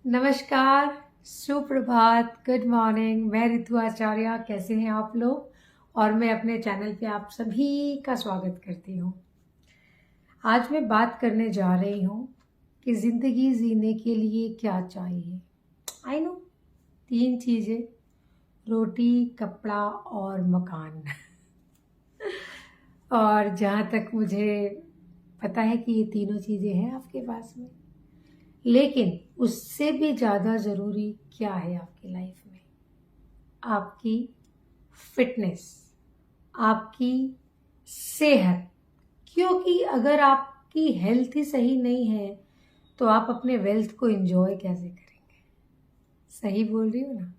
नमस्कार, सुप्रभात, good morning. मैं ऋतु आचार्य। कैसे हैं आप लोग? और मैं अपने चैनल पे आप सभी का स्वागत करती हूँ। आज मैं बात करने जा रही हूँ कि ज़िंदगी जीने के लिए क्या चाहिए। आई नो 3 चीज़ें, रोटी, कपड़ा और मकान। और जहाँ तक मुझे पता है कि ये तीनों चीज़ें हैं आपके पास में, लेकिन उससे भी ज़्यादा ज़रूरी क्या है आपकी लाइफ में? आपकी फिटनेस, आपकी सेहत। क्योंकि अगर आपकी हेल्थ ही सही नहीं है तो आप अपने वेल्थ को एंजॉय कैसे करेंगे? सही बोल रही हूँ ना?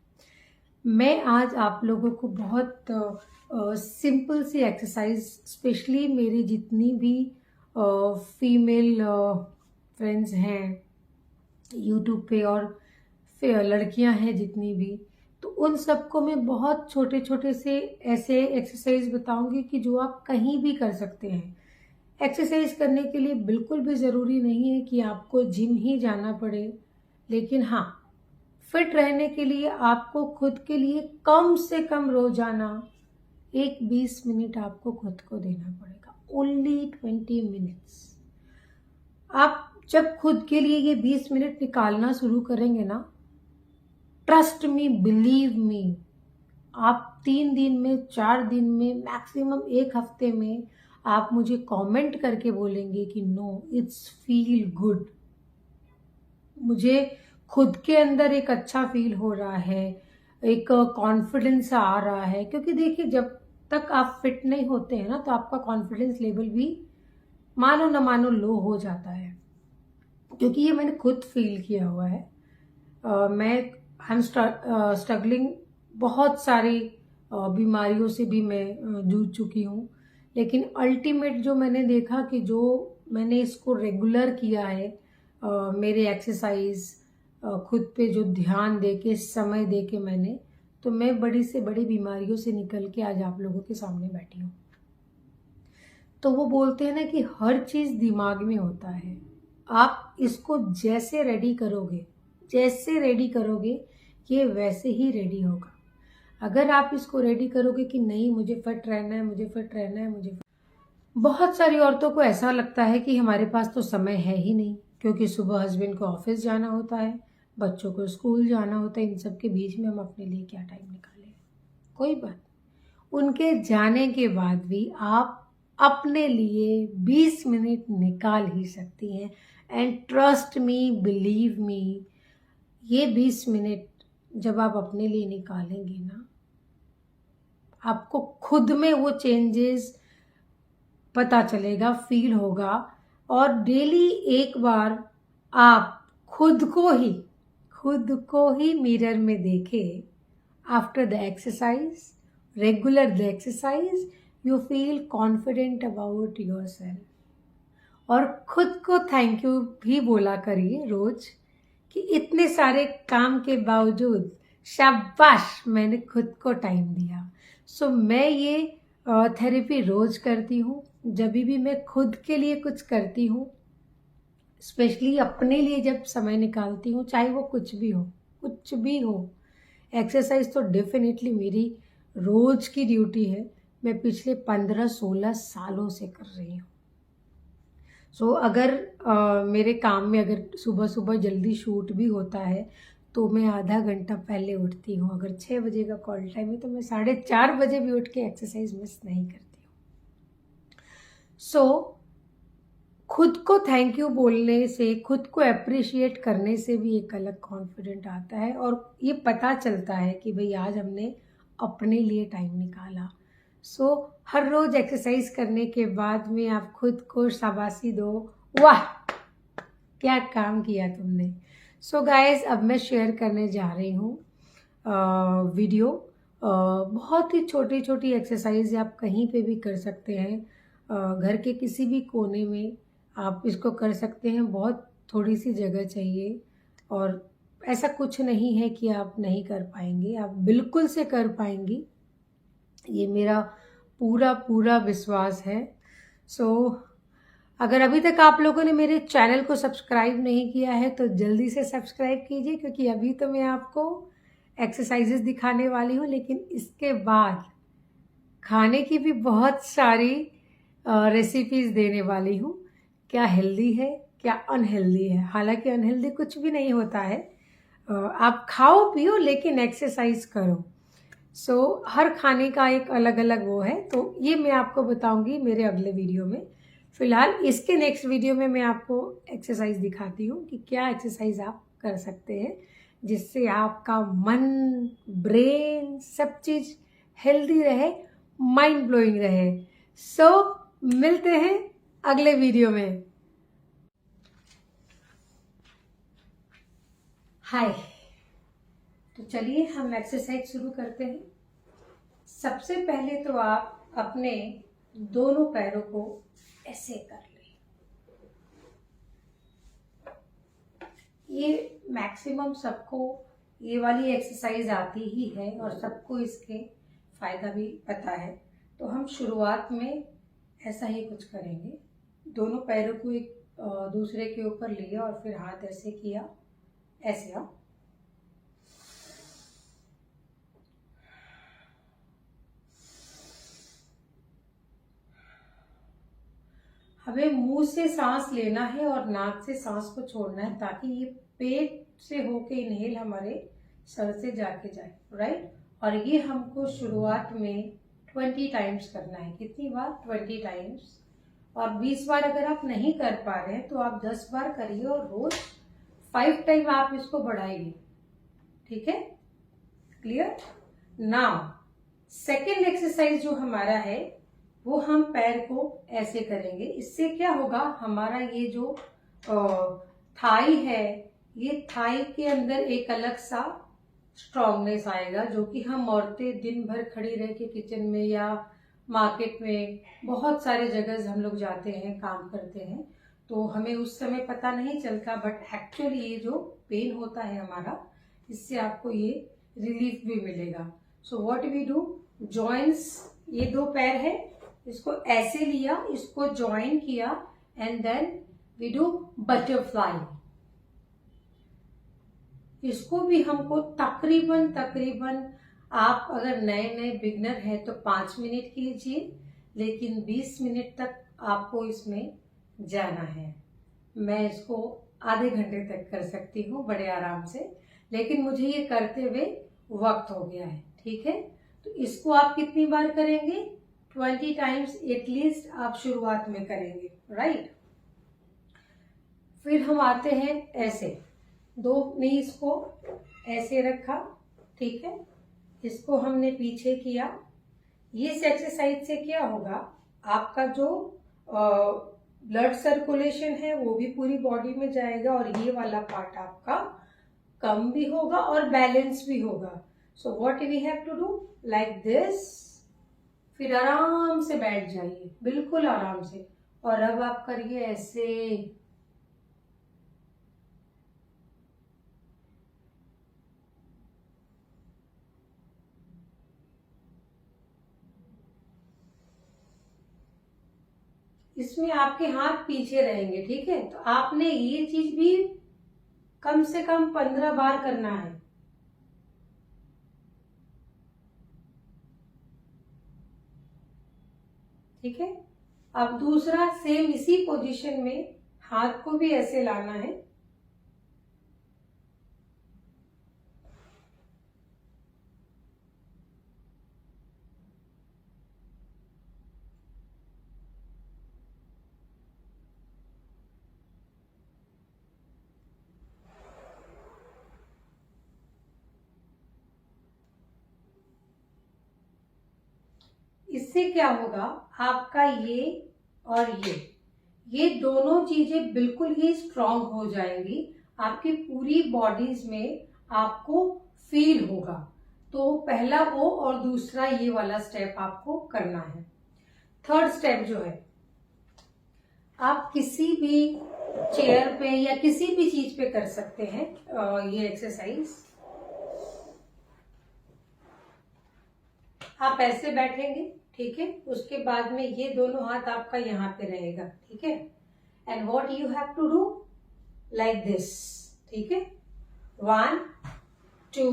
मैं आज आप लोगों को बहुत सिंपल सी एक्सरसाइज, स्पेशली मेरी जितनी भी फीमेल फ्रेंड्स हैं यूट्यूब पे और फिर लड़कियां हैं जितनी भी, तो उन सबको मैं बहुत छोटे छोटे से ऐसे एक्सरसाइज बताऊंगी कि जो आप कहीं भी कर सकते हैं। एक्सरसाइज करने के लिए बिल्कुल भी ज़रूरी नहीं है कि आपको जिम ही जाना पड़े, लेकिन हाँ, फिट रहने के लिए आपको खुद के लिए कम से कम रोजाना एक 20 मिनट आपको खुद को देना पड़ेगा। Only 20 minutes. आप जब खुद के लिए ये 20 मिनट निकालना शुरू करेंगे ना, ट्रस्ट मी, बिलीव मी, आप 3 दिन में, 4 दिन में, मैक्सिमम एक हफ्ते में आप मुझे कमेंट करके बोलेंगे कि नो, इट्स फील गुड। मुझे खुद के अंदर एक अच्छा फील हो रहा है, एक कॉन्फिडेंस आ रहा है। क्योंकि देखिए, जब तक आप फिट नहीं होते हैं ना, तो आपका कॉन्फिडेंस लेवल भी मानो न मानो लो हो जाता है। क्योंकि ये मैंने खुद फील किया हुआ है। मैं आई एम स्ट्रगलिंग, बहुत सारी बीमारियों से भी मैं जूझ चुकी हूँ। लेकिन अल्टीमेट जो मैंने देखा कि जो मैंने इसको रेगुलर किया है, मेरे एक्सरसाइज, खुद पे जो ध्यान दे के, समय दे के मैंने, तो मैं बड़ी से बड़ी बीमारियों से निकल के आज आप लोगों के सामने बैठी हूँ। तो वो बोलते हैं ना कि हर चीज़ दिमाग में होता है। आप इसको जैसे रेडी करोगे, ये वैसे ही रेडी होगा। अगर आप इसको रेडी करोगे कि नहीं, मुझे फिट रहना है, मुझे फिट रहना है, बहुत सारी औरतों को ऐसा लगता है कि हमारे पास तो समय है ही नहीं, क्योंकि सुबह हस्बैंड को ऑफिस जाना होता है, बच्चों को स्कूल जाना होता है, इन सब के बीच में हम अपने लिए क्या टाइम निकालें? कोई बात नहीं। उनके जाने के बाद भी आप अपने लिए 20 मिनट निकाल ही सकती हैं। And trust me, believe me, ये 20 मिनट जब आप अपने लिए निकालेंगे ना, आपको खुद में वो चेंजेस पता चलेगा, फील होगा। और डेली एक बार आप खुद को ही मिरर में देखें। After the exercise, regular the exercise, you feel confident about your self. और खुद को थैंक यू भी बोला करिए रोज कि इतने सारे काम के बावजूद शाबाश, मैंने खुद को टाइम दिया। सो मैं ये थेरेपी रोज करती हूँ। जब भी मैं खुद के लिए कुछ करती हूँ, स्पेशली अपने लिए जब समय निकालती हूँ, चाहे वो कुछ भी हो, एक्सरसाइज तो डेफिनेटली मेरी रोज की ड्यूटी है। मैं पिछले 15-16 सालों से कर रही हूँ। अगर मेरे काम में अगर सुबह सुबह जल्दी शूट भी होता है, तो मैं आधा घंटा पहले उठती हूँ। अगर 6 बजे का कॉल टाइम है तो मैं 4:30 बजे भी उठ के एक्सरसाइज मिस नहीं करती हूँ। खुद को थैंक यू बोलने से, खुद को अप्रिशिएट करने से भी एक अलग कॉन्फिडेंट आता है, और ये पता चलता है कि भाई आज हमने अपने लिए टाइम निकाला। हर रोज एक्सरसाइज करने के बाद में आप खुद को शाबाशी दो, वाह क्या काम किया तुमने। गाइस, अब मैं शेयर करने जा रही हूँ वीडियो। बहुत ही छोटी छोटी एक्सरसाइज आप कहीं पे भी कर सकते हैं। घर के किसी भी कोने में आप इसको कर सकते हैं। बहुत थोड़ी सी जगह चाहिए, और ऐसा कुछ नहीं है कि आप नहीं कर पाएंगे, आप बिल्कुल से कर पाएंगी, ये मेरा पूरा पूरा विश्वास है। सो अगर अभी तक आप लोगों ने मेरे चैनल को सब्सक्राइब नहीं किया है तो जल्दी से सब्सक्राइब कीजिए, क्योंकि अभी तो मैं आपको एक्सरसाइजेस दिखाने वाली हूँ, लेकिन इसके बाद खाने की भी बहुत सारी रेसिपीज देने वाली हूँ। क्या हेल्दी है, क्या अनहेल्दी है। हालांकि अनहेल्दी कुछ भी नहीं होता है, आप खाओ पियो लेकिन एक्सरसाइज करो। हर खाने का एक अलग अलग वो है, तो ये मैं आपको बताऊंगी मेरे अगले वीडियो में। फिलहाल इसके नेक्स्ट वीडियो में मैं आपको एक्सरसाइज दिखाती हूँ कि क्या एक्सरसाइज आप कर सकते हैं जिससे आपका मन, ब्रेन, सब चीज हेल्दी रहे, माइंड ब्लोइंग रहे। मिलते हैं अगले वीडियो में। हाय, तो चलिए हम एक्सरसाइज शुरू करते हैं। सबसे पहले तो आप अपने दोनों पैरों को ऐसे कर लें। ये मैक्सिमम सबको ये वाली एक्सरसाइज आती ही है और सबको इसके फायदा भी पता है। तो हम शुरुआत में ऐसा ही कुछ करेंगे। दोनों पैरों को एक दूसरे के ऊपर लिया और फिर हाथ ऐसे किया, ऐसे आप हमें मुंह से सांस लेना है और नाक से सांस को छोड़ना है, ताकि ये पेट से होके इनहेल हमारे सर से जाके जाए, राइट। और ये हमको शुरुआत में 20 टाइम्स करना है। कितनी बार? 20 टाइम्स। और 20 बार अगर आप नहीं कर पा रहे हैं तो आप 10 बार करिए और रोज 5 टाइम आप इसको बढ़ाइए। ठीक है, क्लियर। नाउ सेकेंड एक्सरसाइज जो हमारा है वो हम पैर को ऐसे करेंगे। इससे क्या होगा, हमारा ये जो थाई है, ये थाई के अंदर एक अलग सा स्ट्रांगनेस आएगा, जो कि हम औरतें दिन भर खड़ी रह के किचन में या मार्केट में बहुत सारे जगह हम लोग जाते हैं, काम करते हैं, तो हमें उस समय पता नहीं चलता, बट एक्चुअली ये जो पेन होता है हमारा, इससे आपको ये रिलीफ भी मिलेगा। So what we do, joints, ये दो पैर है, इसको ऐसे लिया, इसको ज्वाइन किया and then we do butterfly. इसको भी हमको तकरीबन आप अगर नए नए बिगनर हैं तो 5 मिनट कीजिए, लेकिन 20 मिनट तक आपको इसमें जाना है। मैं इसको आधे घंटे तक कर सकती हूँ बड़े आराम से, लेकिन मुझे ये करते हुए वक्त हो गया है। ठीक है, तो इसको आप कितनी बार करेंगे? 20 टाइम्स एटलीस्ट आप शुरुआत में करेंगे, राइट। फिर हम आते हैं ऐसे, दो नीज को ऐसे रखा, ठीक है, इसको हमने पीछे किया। ये एक्सरसाइज से क्या होगा, आपका जो ब्लड सर्कुलेशन है वो भी पूरी बॉडी में जाएगा और ये वाला पार्ट आपका कम भी होगा और बैलेंस भी होगा। So what we have to do, like this, फिर आराम से बैठ जाइए, बिल्कुल आराम से, और अब आप करिए ऐसे। इसमें आपके हाथ पीछे रहेंगे, ठीक है। तो आपने ये चीज भी कम से कम 15 बार करना है। ठीक है, अब दूसरा सेम इसी पोजीशन में हाथ को भी ऐसे लाना है, इससे क्या होगा, आपका ये और ये दोनों चीजें बिल्कुल ही स्ट्रांग हो जाएंगी, आपकी पूरी बॉडीज में आपको फील होगा। तो पहला वो और दूसरा ये वाला स्टेप आपको करना है। थर्ड स्टेप जो है, आप किसी भी चेयर पे या किसी भी चीज पे कर सकते हैं ये एक्सरसाइज। आप ऐसे बैठेंगे, ठीक है, उसके बाद में ये दोनों हाथ आपका यहाँ पे रहेगा, ठीक है। And what you have to do like this, ठीक है। 1 2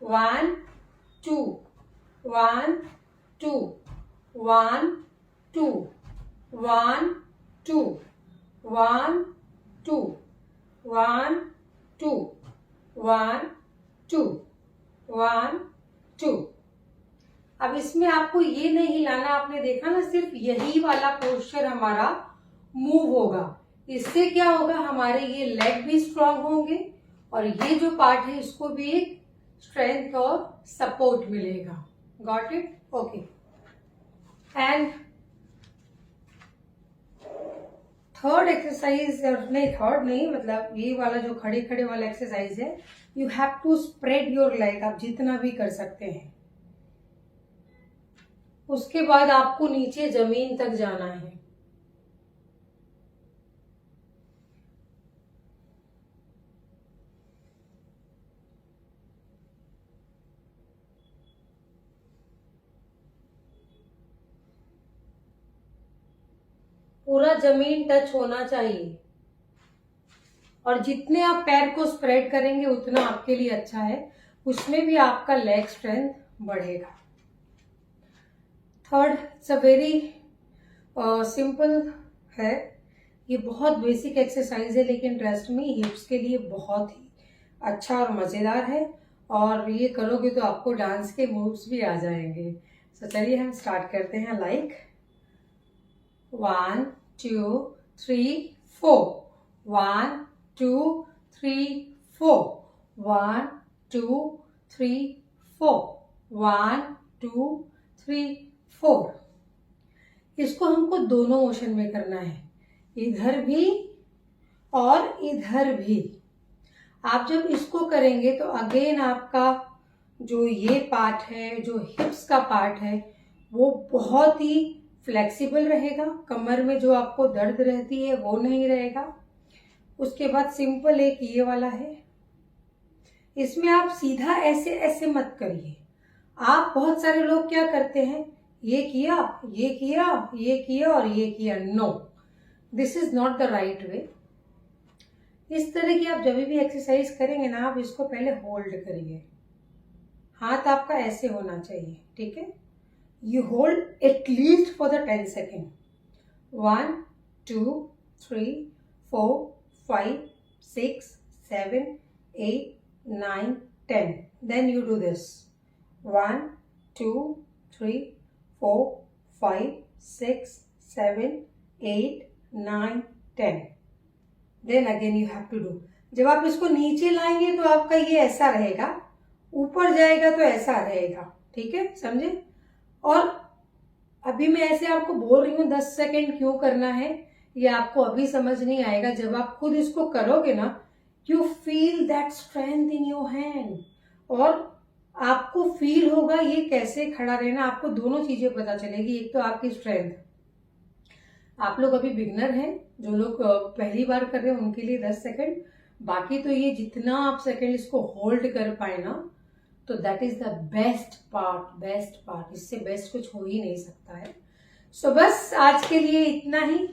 1 2 1 2 1 2 1 2 1 2 1 2 1 2 1 2। अब इसमें आपको ये नहीं हिलाना, आपने देखा ना, सिर्फ यही वाला पोस्चर हमारा मूव होगा। इससे क्या होगा, हमारे ये लेग भी स्ट्रांग होंगे और ये जो पार्ट है इसको भी एक स्ट्रेंथ और सपोर्ट मिलेगा। Got it? Okay. And third exercise, नहीं थर्ड नहीं, मतलब ये वाला जो खड़े खड़े वाला एक्सरसाइज है, you have to spread your leg. आप जितना भी कर सकते हैं। उसके बाद आपको नीचे जमीन तक जाना है। पूरा जमीन टच होना चाहिए और जितने आप पैर को स्प्रेड करेंगे उतना आपके लिए अच्छा है, उसमें भी आपका लेग स्ट्रेंथ बढ़ेगा। Third, it's a very simple है, ये बहुत बेसिक एक्सरसाइज है, लेकिन ट्रस्ट मी हिप्स के लिए बहुत ही अच्छा और मज़ेदार है, और ये करोगे तो आपको डांस के मूव्स भी आ जाएंगे। तो चलिए हम स्टार्ट करते हैं। लाइक 1 2 3 4 1 2 3 4 1 2 3 4 1 2 3 4। इसको हमको दोनों मोशन में करना है, इधर भी और इधर भी। आप जब इसको करेंगे तो अगेन आपका जो ये पार्ट है, जो हिप्स का पार्ट है, वो बहुत ही फ्लेक्सिबल रहेगा। कमर में जो आपको दर्द रहती है वो नहीं रहेगा। उसके बाद सिंपल एक ये वाला है, इसमें आप सीधा ऐसे ऐसे मत करिए। आप बहुत सारे लोग क्या करते हैं, ये किया ये किया ये किया और ये किया। No, this is not the right way. इस तरह की आप जब भी एक्सरसाइज करेंगे ना, आप इसको पहले होल्ड करिए। हाथ आपका ऐसे होना चाहिए, ठीक है। You hold at least for the 10 second. 1 2 3 4 5 6 7 8 9 10। Then you do this 1 2 3 4 5 6 7 8 9 10। Then again you have to do. जब आप इसको नीचे लाएंगे तो आपका ये ऐसा रहेगा, ऊपर जाएगा तो ऐसा रहेगा, ठीक है, समझे। और अभी मैं ऐसे आपको बोल रही हूँ 10 सेकेंड क्यों करना है, ये आपको अभी समझ नहीं आएगा। जब आप खुद इसको करोगे ना, you feel that strength in your hand, और आपको फील होगा ये कैसे खड़ा रहना। आपको दोनों चीजें पता चलेगी, एक तो आपकी स्ट्रेंथ। आप लोग अभी बिगनर हैं, जो लोग पहली बार कर रहे हैं उनके लिए 10 सेकेंड, बाकी तो ये जितना आप सेकेंड इसको होल्ड कर पाए ना, तो that is the best part. इससे बेस्ट कुछ हो ही नहीं सकता है। सो बस आज के लिए इतना ही।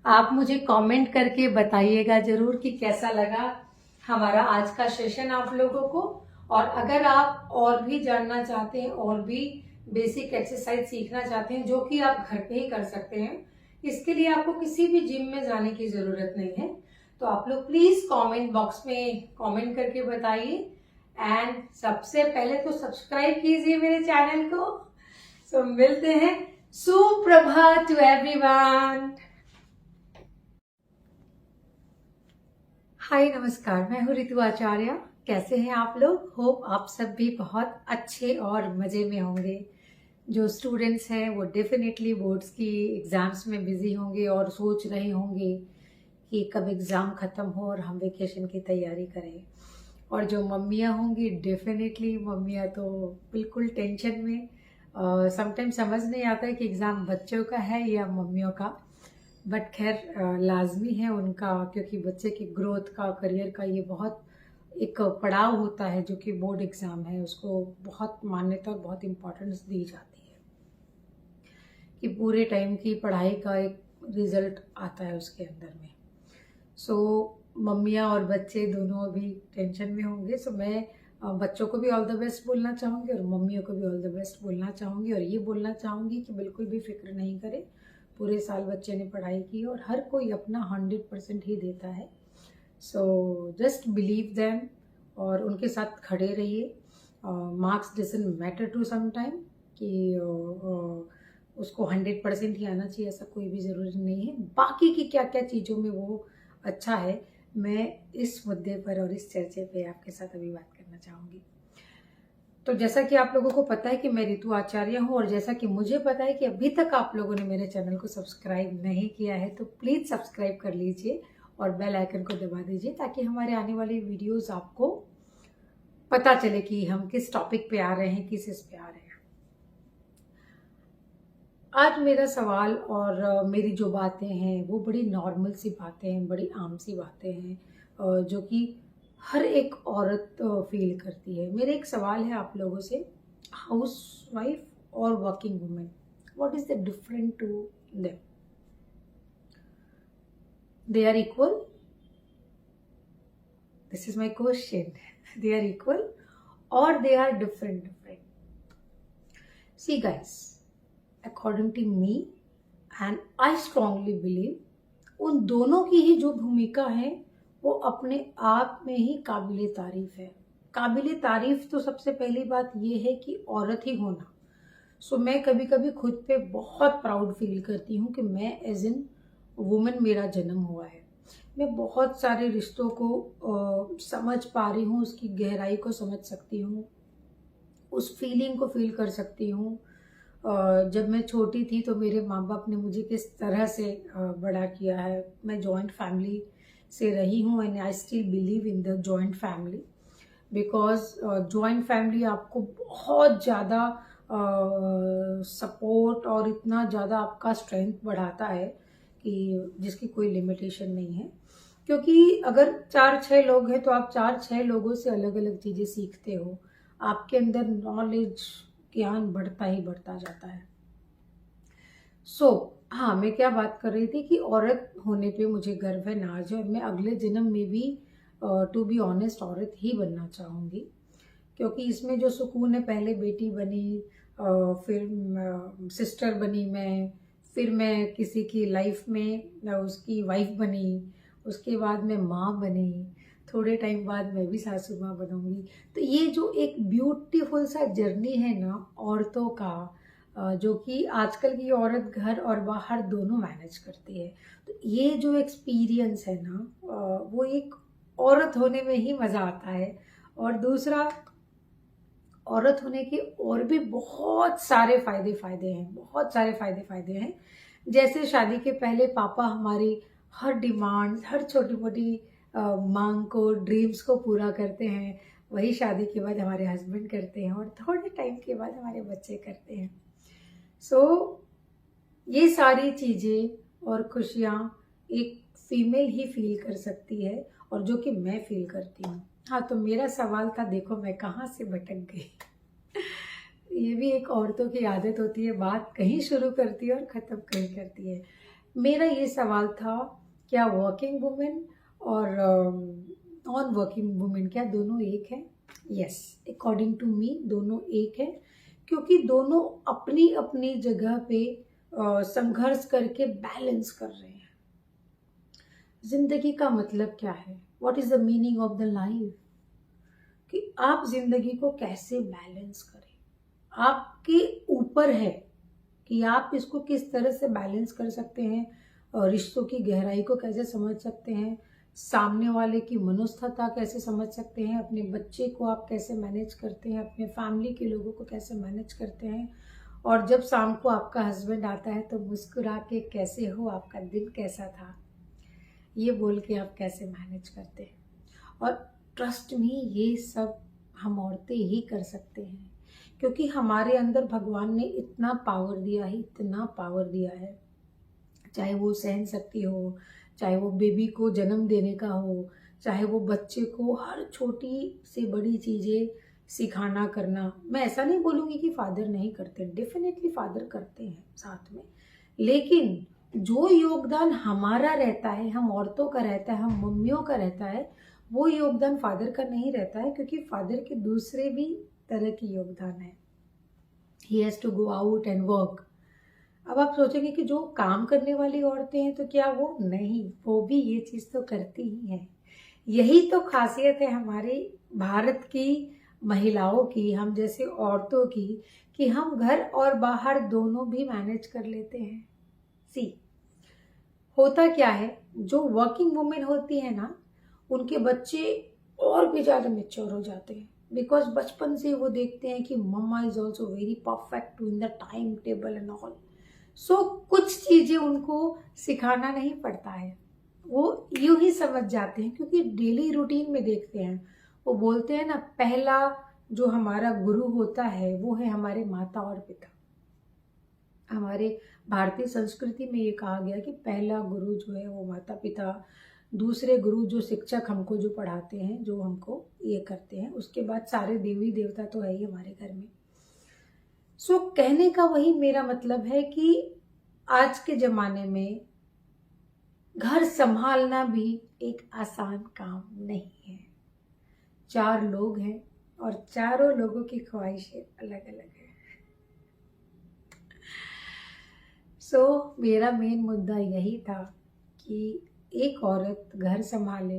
आप मुझे कमेंट करके बताइएगा जरूर कि कैसा लगा हमारा आज का सेशन आप लोगों को। और अगर आप और भी जानना चाहते हैं, और भी बेसिक एक्सरसाइज सीखना चाहते हैं, जो कि आप घर पे ही कर सकते हैं, इसके लिए आपको किसी भी जिम में जाने की जरूरत नहीं है। तो आप लोग प्लीज कमेंट बॉक्स में कमेंट करके बताइए। एंड सबसे पहले तो सब्सक्राइब कीजिए मेरे चैनल को। सो मिलते हैं। सुप्रभात टू एवरीवन। हाय नमस्कार, मैं हूँ रितु आचार्य। कैसे हैं आप लोग? होप आप सब भी बहुत अच्छे और मजे में होंगे। जो स्टूडेंट्स हैं वो डेफिनेटली बोर्ड्स की एग्ज़ाम्स में बिजी होंगे और सोच रहे होंगे कि कब एग्ज़ाम ख़त्म हो और हम वेकेशन की तैयारी करें। और जो मम्मियाँ होंगी, डेफिनेटली मम्मियाँ तो बिल्कुल टेंशन में। समटाइम समझ नहीं आता है कि एग्ज़ाम बच्चों का है या मम्मियों का, बट खैर लाजमी है उनका, क्योंकि बच्चे की ग्रोथ का, करियर का ये बहुत एक पड़ाव होता है, जो कि बोर्ड एग्ज़ाम है। उसको बहुत मान्यता और बहुत इम्पोर्टेंस दी जाती है कि पूरे टाइम की पढ़ाई का एक रिजल्ट आता है उसके अंदर में। सो मम्मियाँ और बच्चे दोनों अभी टेंशन में होंगे। सो मैं बच्चों को भी ऑल द बेस्ट बोलना चाहूँगी और मम्मियों को भी ऑल द बेस्ट बोलना चाहूँगी, और ये बोलना चाहूँगी कि बिल्कुल भी फिक्र नहीं करें। पूरे साल बच्चे ने पढ़ाई की और हर कोई अपना 100% ही देता है। सो जस्ट बिलीव देम और उनके साथ खड़े रहिए। Marks doesn't matter to some time कि उसको 100% ही आना चाहिए, ऐसा कोई भी ज़रूरी नहीं है। बाकी की क्या क्या चीज़ों में वो अच्छा है, मैं इस मुद्दे पर और इस चर्चे पे आपके साथ अभी बात करना चाहूँगी। तो जैसा कि आप लोगों को पता है कि मैं रितु आचार्य हूँ, और जैसा कि मुझे पता है कि अभी तक आप लोगों ने मेरे चैनल को सब्सक्राइब नहीं किया है, तो प्लीज़ सब्सक्राइब कर लीजिए और बेल आइकन को दबा दीजिए, ताकि हमारे आने वाली वीडियोस आपको पता चले कि हम किस टॉपिक पे आ रहे हैं, किस इस पे आ रहे हैं। आज मेरा सवाल और मेरी जो बातें हैं वो बड़ी नॉर्मल सी बातें हैं, बड़ी आम सी बातें हैं, जो कि हर एक औरत फील करती है। मेरा एक सवाल है आप लोगों से, हाउस वाइफ और working women, what is the different to them? They are equal? This is my question. They are equal और they are different? See guys, according to me and I strongly believe, उन दोनों की ही जो भूमिका है वो अपने आप में ही काबिले तारीफ है। काबिले तारीफ तो सबसे पहली बात ये है कि औरत ही होना। सो मैं कभी कभी खुद पे बहुत प्राउड फील करती हूँ कि मैं एज इन वुमेन मेरा जन्म हुआ है। मैं बहुत सारे रिश्तों को समझ पा रही हूँ, उसकी गहराई को समझ सकती हूँ, उस फीलिंग को फील कर सकती हूँ। जब मैं छोटी थी तो मेरे माँ बाप ने मुझे किस तरह से बड़ा किया है। मैं जॉइंट फैमिली से रही हूँ and I still believe in the joint family, because joint family आपको बहुत ज़्यादा सपोर्ट और इतना ज़्यादा आपका स्ट्रेंथ बढ़ाता है कि जिसकी कोई लिमिटेशन नहीं है। क्योंकि अगर 4-6 लोग हैं तो आप 4-6 लोगों से अलग अलग चीज़ें सीखते हो, आपके अंदर नॉलेज ज्ञान बढ़ता ही बढ़ता जाता है। हाँ, मैं क्या बात कर रही थी कि औरत होने पे मुझे गर्व है, नाज है, और मैं अगले जन्म में भी टू बी ऑनेस्ट औरत ही बनना चाहूँगी। क्योंकि इसमें जो सुकून है, पहले बेटी बनी, फिर सिस्टर बनी मैं, फिर मैं किसी की लाइफ में उसकी वाइफ बनी, उसके बाद मैं माँ बनी, थोड़े टाइम बाद मैं भी सासू माँ बनूंगी। तो ये जो एक ब्यूटीफुल सा जर्नी है ना औरतों का, जो कि आजकल की औरत घर और बाहर दोनों मैनेज करती है, तो ये जो एक्सपीरियंस है ना, वो एक औरत होने में ही मज़ा आता है। और दूसरा, औरत होने के और भी बहुत सारे फायदे हैं, बहुत सारे फायदे हैं। जैसे शादी के पहले पापा हमारी हर डिमांड, हर छोटी मोटी मांग को, ड्रीम्स को पूरा करते हैं, वही शादी के बाद हमारे हस्बैंड करते हैं और थोड़े टाइम के बाद हमारे बच्चे करते हैं। सो ये सारी चीज़ें और खुशियाँ एक फीमेल ही फील कर सकती है, और जो कि मैं फील करती हूँ। हाँ, तो मेरा सवाल था, देखो मैं कहाँ से भटक गई। ये भी एक औरतों की आदत होती है, बात कहीं शुरू करती है और ख़त्म कहीं करती है। मेरा ये सवाल था, क्या वर्किंग वुमेन और नॉन वर्किंग वुमेन क्या दोनों एक है? यस, अकॉर्डिंग टू मी दोनों एक है, क्योंकि दोनों अपनी अपनी जगह पे संघर्ष करके बैलेंस कर रहे हैं। जिंदगी का मतलब क्या है? What is the meaning of the life? कि आप जिंदगी को कैसे बैलेंस करें, आपके ऊपर है कि आप इसको किस तरह से बैलेंस कर सकते हैं, रिश्तों की गहराई को कैसे समझ सकते हैं, सामने वाले की मनोस्थिति कैसे समझ सकते हैं, अपने बच्चे को आप कैसे मैनेज करते हैं, अपने फैमिली के लोगों को कैसे मैनेज करते हैं, और जब शाम को आपका हस्बैंड आता है तो मुस्कुरा के कैसे हो, आपका दिन कैसा था, ये बोल के आप कैसे मैनेज करते हैं। और ट्रस्ट मी, ये सब हम औरतें ही कर सकते हैं, क्योंकि हमारे अंदर भगवान ने इतना पावर दिया है, इतना पावर दिया है। चाहे वो सहन शक्ति हो, चाहे वो बेबी को जन्म देने का हो, चाहे वो बच्चे को हर छोटी से बड़ी चीज़ें सिखाना करना। मैं ऐसा नहीं बोलूँगी कि फादर नहीं करते, डेफिनेटली फादर करते हैं साथ में, लेकिन जो योगदान हमारा रहता है, हम औरतों का रहता है, हम मम्मियों का रहता है, वो योगदान फादर का नहीं रहता है, क्योंकि फादर के दूसरे भी तरह के योगदान है। He has to go out and work. अब आप सोचेंगे कि जो काम करने वाली औरतें हैं तो क्या वो नहीं, वो भी ये चीज़ तो करती ही है। यही तो खासियत है हमारे भारत की महिलाओं की, हम जैसे औरतों की, कि हम घर और बाहर दोनों भी मैनेज कर लेते हैं। सी, होता क्या है, जो वर्किंग वुमेन होती है ना, उनके बच्चे और भी ज़्यादा मेच्योर हो जाते हैं, बिकॉज बचपन से वो देखते हैं कि mama is also very perfect in the time table and all. So कुछ चीज़ें उनको सिखाना नहीं पड़ता है, वो यूं ही समझ जाते हैं, क्योंकि डेली रूटीन में देखते हैं। वो बोलते हैं ना, पहला जो हमारा गुरु होता है वो है हमारे माता और पिता। हमारे भारतीय संस्कृति में ये कहा गया कि पहला गुरु जो है वो माता पिता, दूसरे गुरु जो शिक्षक हमको जो पढ़ाते हैं, जो हमको ये करते हैं, उसके बाद सारे देवी देवता तो है ही हमारे घर में। सो कहने का वही मेरा मतलब है कि आज के ज़माने में घर संभालना भी एक आसान काम नहीं है। 4 लोग हैं और चारों लोगों की ख्वाहिशें अलग अलग है। सो मेरा मेन मुद्दा यही था कि एक औरत घर संभाले,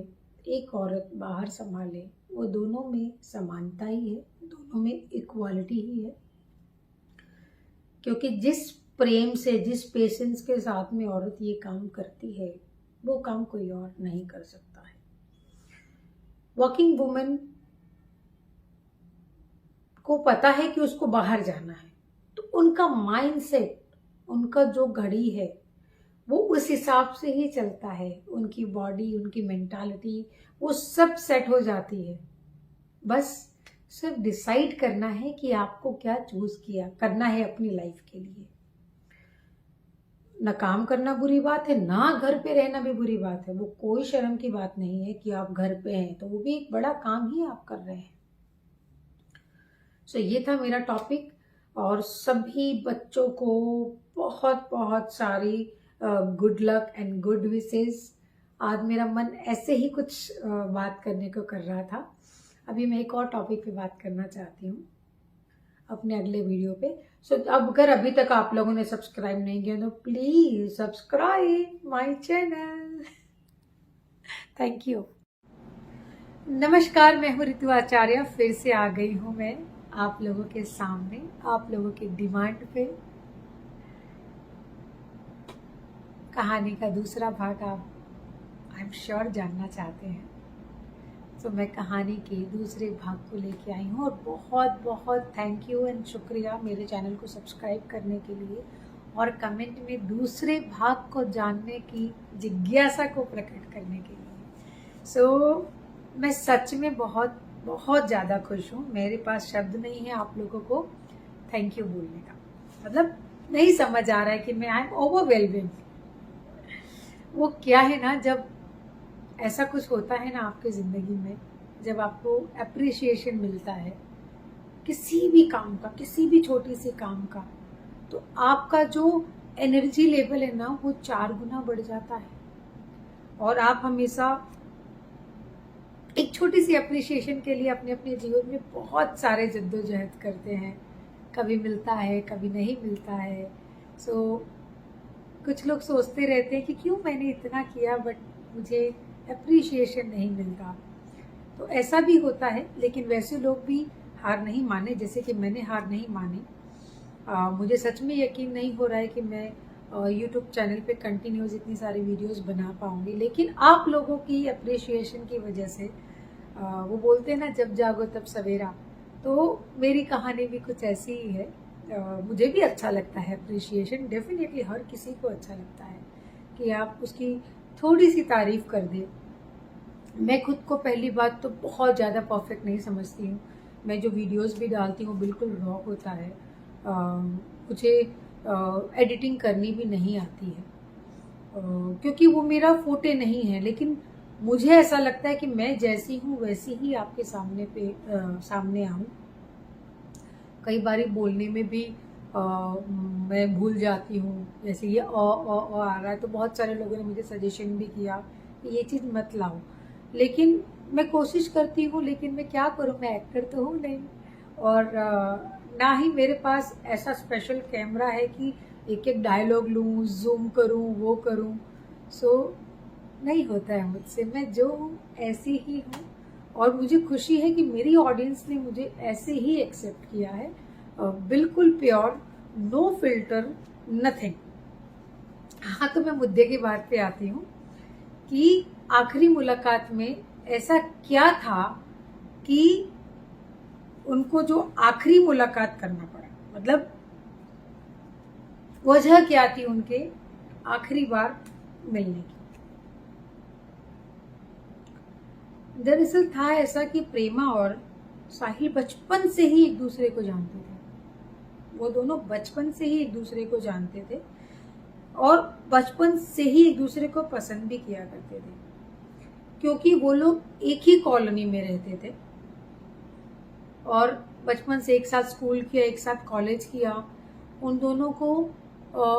एक औरत बाहर संभाले, वो दोनों में समानता ही है, दोनों में इक्वालिटी ही है। क्योंकि जिस प्रेम से, जिस पेशेंस के साथ में औरत ये काम करती है, वो काम कोई और नहीं कर सकता है। वर्किंग वुमेन को पता है कि उसको बाहर जाना है, तो उनका माइंडसेट, उनका जो घड़ी है वो उस हिसाब से ही चलता है। उनकी बॉडी, उनकी मेंटालिटी, वो सब सेट हो जाती है। बस सिर्फ डिसाइड करना है कि आपको क्या चूज किया करना है अपनी लाइफ के लिए। ना काम करना बुरी बात है, ना घर पे रहना भी बुरी बात है। वो कोई शर्म की बात नहीं है कि आप घर पे हैं, तो वो भी एक बड़ा काम ही आप कर रहे हैं। सो ये था मेरा टॉपिक, और सभी बच्चों को बहुत बहुत सारी good luck and good wishes. आज मेरा मन ऐसे ही कुछ बात करने को कर रहा था। अभी मैं एक और टॉपिक पे बात करना चाहती हूँ अपने अगले वीडियो पे। सो अब अगर अभी तक आप लोगों ने सब्सक्राइब नहीं किया तो please subscribe my channel. Thank you. नमस्कार, मैं हूँ ऋतु आचार्य। फिर से आ गई हूँ मैं आप लोगों के सामने, आप लोगों की डिमांड पे। कहानी का दूसरा भाग आप आई एम श्योर जानना चाहते हैं, तो मैं कहानी के दूसरे भाग को लेके आई हूँ। और बहुत बहुत थैंक यू एंड शुक्रिया मेरे चैनल को सब्सक्राइब करने के लिए और कमेंट में दूसरे भाग को जानने की जिज्ञासा को प्रकट करने के लिए। सो मैं सच में बहुत बहुत ज़्यादा खुश हूँ। मेरे पास शब्द नहीं है आप लोगों को थैंक यू बोलने का। मतलब नहीं समझ आ रहा है कि मैं आई एम ओवरवेलमिंग। वो क्या है ना, जब ऐसा कुछ होता है ना आपके ज़िंदगी में, जब आपको अप्रिसिएशन मिलता है किसी भी काम का, किसी भी छोटी सी काम का, तो आपका जो एनर्जी लेवल है ना वो 4 गुना बढ़ जाता है। और आप हमेशा एक छोटी सी अप्रिसिएशन के लिए अपने अपने जीवन में बहुत सारे जद्दोजहद करते हैं। कभी मिलता है, कभी नहीं मिलता है। सो कुछ लोग सोचते रहते हैं कि क्यों मैंने इतना किया बट मुझे अप्रिसिएशन नहीं मिलता। तो ऐसा भी होता है, लेकिन वैसे लोग भी हार नहीं माने जैसे कि मैंने हार नहीं मानी। मुझे सच में यकीन नहीं हो रहा है कि मैं यूट्यूब चैनल पे कंटिन्यूस इतनी सारी वीडियोस बना पाऊंगी, लेकिन आप लोगों की अप्रिसिएशन की वजह से वो बोलते हैं ना, जब जागो तब सवेरा। तो मेरी कहानी भी कुछ ऐसी ही है। मुझे भी अच्छा लगता है अप्रिसिएशन, डेफिनेटली हर किसी को अच्छा लगता है कि आप उसकी थोड़ी सी तारीफ कर दे। मैं खुद को पहली बात तो बहुत ज़्यादा परफेक्ट नहीं समझती हूँ। मैं जो वीडियोस भी डालती हूँ बिल्कुल रॉ होता है। मुझे एडिटिंग करनी भी नहीं आती है, क्योंकि वो मेरा फोटे नहीं है। लेकिन मुझे ऐसा लगता है कि मैं जैसी हूँ वैसी ही आपके सामने आऊँ। कई बारी बोलने में भी मैं भूल जाती हूँ। जैसे ये आ रहा है तो बहुत सारे लोगों ने मुझे सजेशन भी किया कि ये चीज़ मत लाओ, लेकिन मैं कोशिश करती हूँ, लेकिन मैं क्या करूँ, मैं एक्टर तो हूँ नहीं, और ना ही मेरे पास ऐसा स्पेशल कैमरा है कि एक एक डायलॉग लूँ, जूम करूँ, वो करूँ। सो नहीं होता है मुझसे, मैं जो हूँ ऐसी ही हूँ, और मुझे खुशी है कि मेरी ऑडियंस ने मुझे ऐसे ही एक्सेप्ट किया है, बिल्कुल प्योर, नो फिल्टर, नथिंग। हाँ, तो मैं मुद्दे की बात पे आती हूँ कि आखिरी मुलाकात में ऐसा क्या था कि उनको जो आखिरी मुलाकात करना पड़ा, मतलब वजह क्या थी उनके आखिरी बार मिलने की। दरअसल था ऐसा कि प्रेमा और साहिल बचपन से ही एक दूसरे को जानते थे। वो दोनों बचपन से ही एक दूसरे को जानते थे और बचपन से ही एक दूसरे को पसंद भी किया करते थे, क्योंकि वो लोग एक ही कॉलोनी में रहते थे और बचपन से एक साथ स्कूल किया, एक साथ कॉलेज किया। उन दोनों को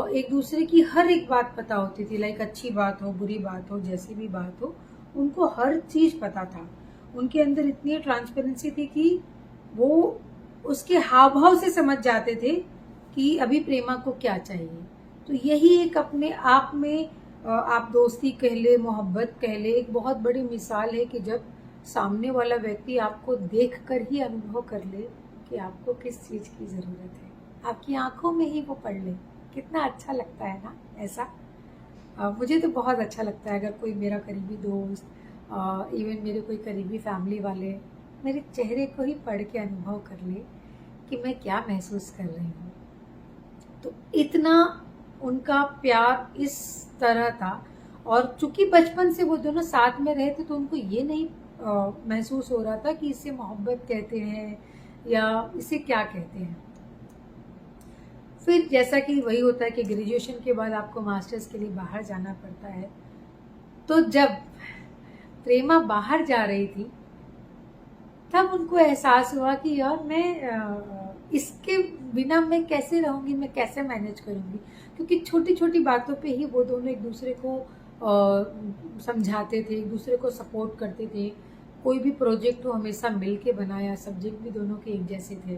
एक दूसरे की हर एक बात पता होती थी, लाइक अच्छी बात हो, बुरी बात हो, जैसी भी बात हो, उनको हर चीज पता था। उनके अंदर इतनी ट्रांसपेरेंसी थी कि वो उसके हाव भाव से समझ जाते थे कि अभी प्रेमा को क्या चाहिए। तो यही एक अपने आप में आप दोस्ती कह ले, मोहब्बत कह ले, एक बहुत बड़ी मिसाल है कि जब सामने वाला व्यक्ति आपको देखकर ही अनुभव कर ले कि आपको किस चीज की जरूरत है, आपकी आंखों में ही वो पढ़ ले। कितना अच्छा लगता है ना ऐसा। मुझे तो बहुत अच्छा लगता है अगर कोई मेरा करीबी दोस्त, इवन मेरे कोई करीबी फैमिली वाले मेरे चेहरे को ही पढ़ के अनुभव कर ले कि मैं क्या महसूस कर रही हूँ। तो इतना उनका प्यार इस तरह था, और चूंकि बचपन से वो दोनों साथ में रहे थे तो उनको ये नहीं महसूस हो रहा था कि इसे मोहब्बत कहते हैं या इसे क्या कहते हैं। फिर जैसा कि वही होता है कि ग्रेजुएशन के बाद आपको मास्टर्स के लिए बाहर जाना पड़ता है, तो जब प्रेमा बाहर जा रही थी तब उनको एहसास हुआ कि यार मैं इसके बिना मैं कैसे रहूंगी, मैं कैसे मैनेज करूंगी, क्योंकि छोटी छोटी बातों पे ही वो दोनों एक दूसरे को समझाते थे, एक दूसरे को सपोर्ट करते थे। कोई भी प्रोजेक्ट हो हमेशा मिल के बनाया, सब्जेक्ट भी दोनों के एक जैसे थे,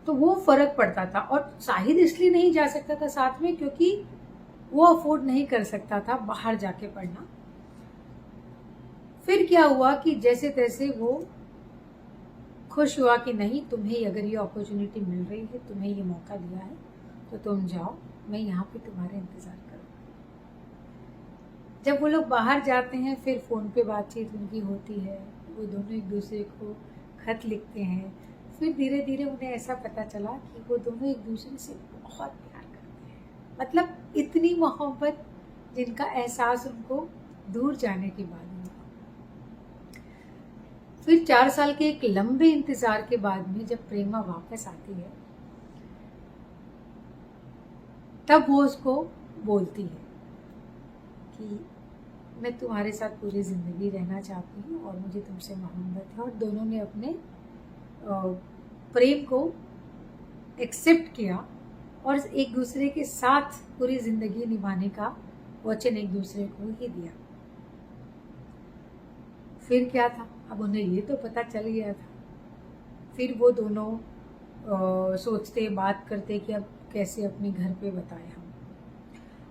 तो वो फर्क पड़ता था। और शाहिद इसलिए नहीं जा सकता था साथ में क्योंकि वो अफोर्ड नहीं कर सकता था बाहर जाके पढ़ना। फिर क्या हुआ कि जैसे तैसे वो खुश हुआ कि नहीं, तुम्हें अगर ये अपॉर्चुनिटी मिल रही है, तुम्हें ये मौका दिया है, तो तुम जाओ, मैं यहाँ पे तुम्हारे इंतजार करूँगा। जब वो लोग बाहर जाते हैं फिर फोन पे बातचीत उनकी होती है, वो दोनों एक दूसरे को खत लिखते हैं। फिर धीरे धीरे उन्हें ऐसा पता चला कि वो दोनों एक दूसरे से बहुत प्यार करते हैं, मतलब इतनी मोहब्बत जिनका एहसास उनको दूर जाने के बाद हुआ। फिर 4 साल के एक लंबे इंतजार के बाद में जब प्रेमा वापस आती है तब वो उसको बोलती है कि मैं तुम्हारे साथ पूरी जिंदगी रहना चाहती हूँ और मुझे तुमसे मोहब्बत है। और दोनों ने अपने प्रेम को एक्सेप्ट किया और एक दूसरे के साथ पूरी जिंदगी निभाने का वचन एक दूसरे को ही दिया। फिर क्या था, अब उन्हें ये तो पता चल गया था। फिर वो दोनों सोचते, बात करते कि अब कैसे अपने घर पे बताएं हम।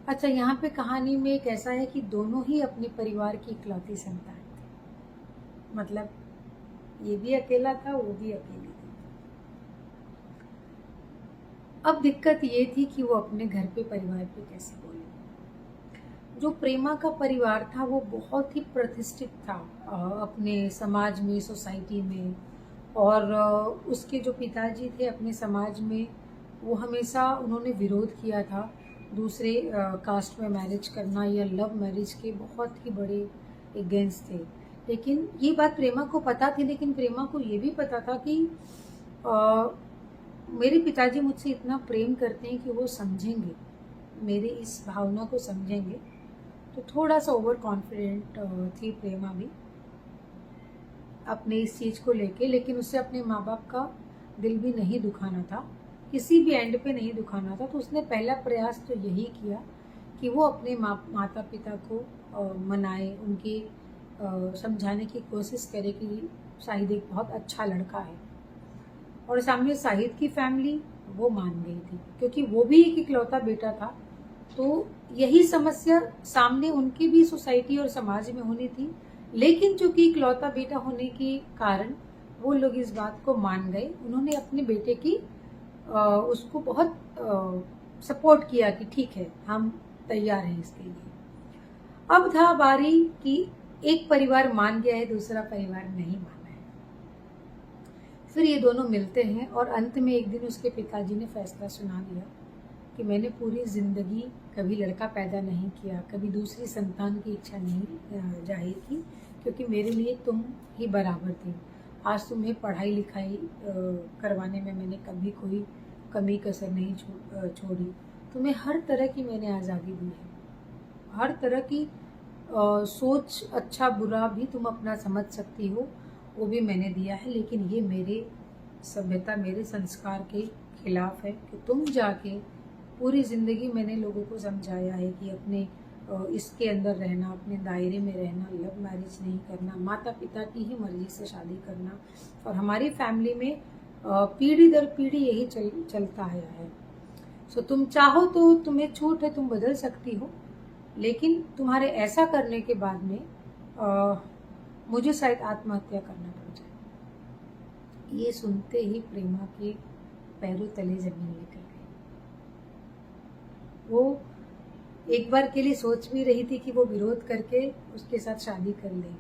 अच्छा, यहाँ पे कहानी में एक ऐसा है कि दोनों ही अपने परिवार की इकलौती संतान थे, मतलब ये भी अकेला था, वो भी अकेली थी। अब दिक्कत ये थी कि वो अपने घर पे परिवार पे कैसे बोले। जो प्रेमा का परिवार था वो बहुत ही प्रतिष्ठित था अपने समाज में, सोसाइटी में, और उसके जो पिताजी थे अपने समाज में, वो हमेशा उन्होंने विरोध किया था दूसरे कास्ट में मैरिज करना या लव मैरिज के बहुत ही बड़े अगेंस्ट थे। लेकिन ये बात प्रेमा को पता थी, लेकिन प्रेमा को ये भी पता था कि मेरे पिताजी मुझसे इतना प्रेम करते हैं कि वो समझेंगे, मेरी इस भावना को समझेंगे। तो थोड़ा सा ओवर कॉन्फिडेंट थी प्रेमा भी अपने इस चीज़ को लेके, लेकिन उसे अपने माँ बाप का दिल भी नहीं दुखाना था किसी भी एंड पे नहीं दुखाना था, तो उसने पहला प्रयास तो यही किया कि वो अपने माता पिता को मनाए, उनके समझाने की कोशिश करे कि शाहिद एक बहुत अच्छा लड़का है। और सामने शाहिद की फैमिली वो मान गई थी, क्योंकि वो भी एक इकलौता बेटा था। तो यही समस्या सामने उनकी भी सोसाइटी और समाज में होनी थी, लेकिन चूंकि इकलौता बेटा होने के कारण वो लोग इस बात को मान गए। उन्होंने अपने बेटे की उसको बहुत सपोर्ट किया कि ठीक है, हम तैयार हैं इसके लिए। अब था बारी कि एक परिवार मान गया है, दूसरा परिवार नहीं माना है। फिर ये दोनों मिलते हैं और अंत में एक दिन उसके पिताजी ने फैसला सुना दिया कि मैंने पूरी जिंदगी कभी लड़का पैदा नहीं किया, कभी दूसरी संतान की इच्छा नहीं जाहिर की, क्योंकि मेरे लिए तुम ही बराबर थी। आज तुम्हें पढ़ाई लिखाई करवाने में मैंने कभी कोई कमी कसर नहीं छोड़ी। तुम्हें हर तरह की मैंने आज़ादी दी है, हर तरह की सोच, अच्छा बुरा भी तुम अपना समझ सकती हो, वो भी मैंने दिया है। लेकिन ये मेरे सभ्यता, मेरे संस्कार के खिलाफ है कि तुम जाके पूरी ज़िंदगी मैंने लोगों को समझाया है कि अपने इसके अंदर रहना, अपने दायरे में रहना, लव मैरिज नहीं करना, माता पिता की ही मर्जी से शादी करना। और हमारी फैमिली में पीढ़ी दर पीढ़ी यही चलता आया है। सो तुम चाहो तो तुम्हें छूट है, तुम बदल सकती हो, लेकिन तुम्हारे ऐसा करने के बाद में मुझे शायद आत्महत्या करना पड़ जाए। ये सुनते ही प्रेमा के पैरों तले जमीन निकल गई। वो एक बार के लिए सोच भी रही थी कि वो विरोध करके उसके साथ शादी कर लेगी।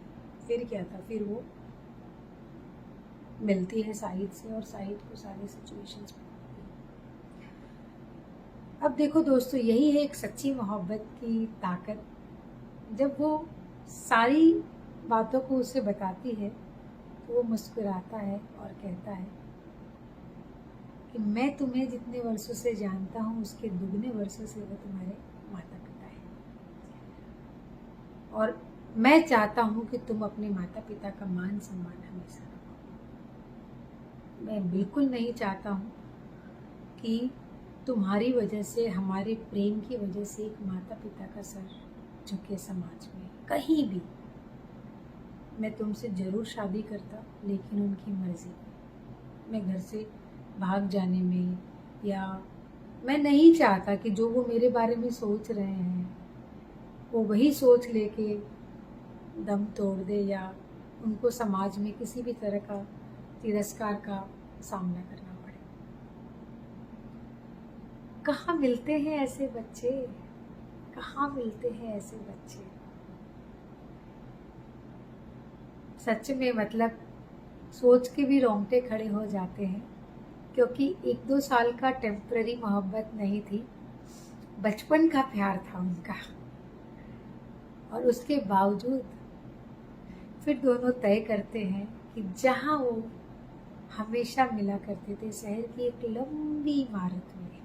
फिर क्या था, फिर वो मिलती है शाहिद से और शाहिद को सारी सिचुएशंस बताती है। अब देखो दोस्तों, यही है एक सच्ची मोहब्बत की ताकत। जब वो सारी बातों को उसे बताती है तो वो मुस्कुराता है और कहता है कि मैं तुम्हें जितने वर्षों से जानता हूँ उसके दुगने वर्षों से वो तुम्हारे माता पिता हैं, और मैं चाहता हूँ कि तुम अपने माता पिता का मान सम्मान हमेशा रखो। मैं बिल्कुल नहीं चाहता हूँ कि तुम्हारी वजह से, हमारे प्रेम की वजह से एक माता पिता का सर झुके समाज में कहीं भी। मैं तुमसे जरूर शादी करता, लेकिन उनकी मर्जी। मैं घर से भाग जाने में, या मैं नहीं चाहता कि जो वो मेरे बारे में सोच रहे हैं वो वही सोच लेके दम तोड़ दे, या उनको समाज में किसी भी तरह का तिरस्कार का सामना करना पड़े। कहाँ मिलते हैं ऐसे बच्चे, कहाँ मिलते हैं ऐसे बच्चे। सच में मतलब सोच के भी रोंगटे खड़े हो जाते हैं, क्योंकि 1-2 साल का टेम्पररी मोहब्बत नहीं थी, बचपन का प्यार था उनका। और उसके बावजूद फिर दोनों तय करते हैं कि जहाँ वो हमेशा मिला करते थे, शहर की एक लंबी इमारत में,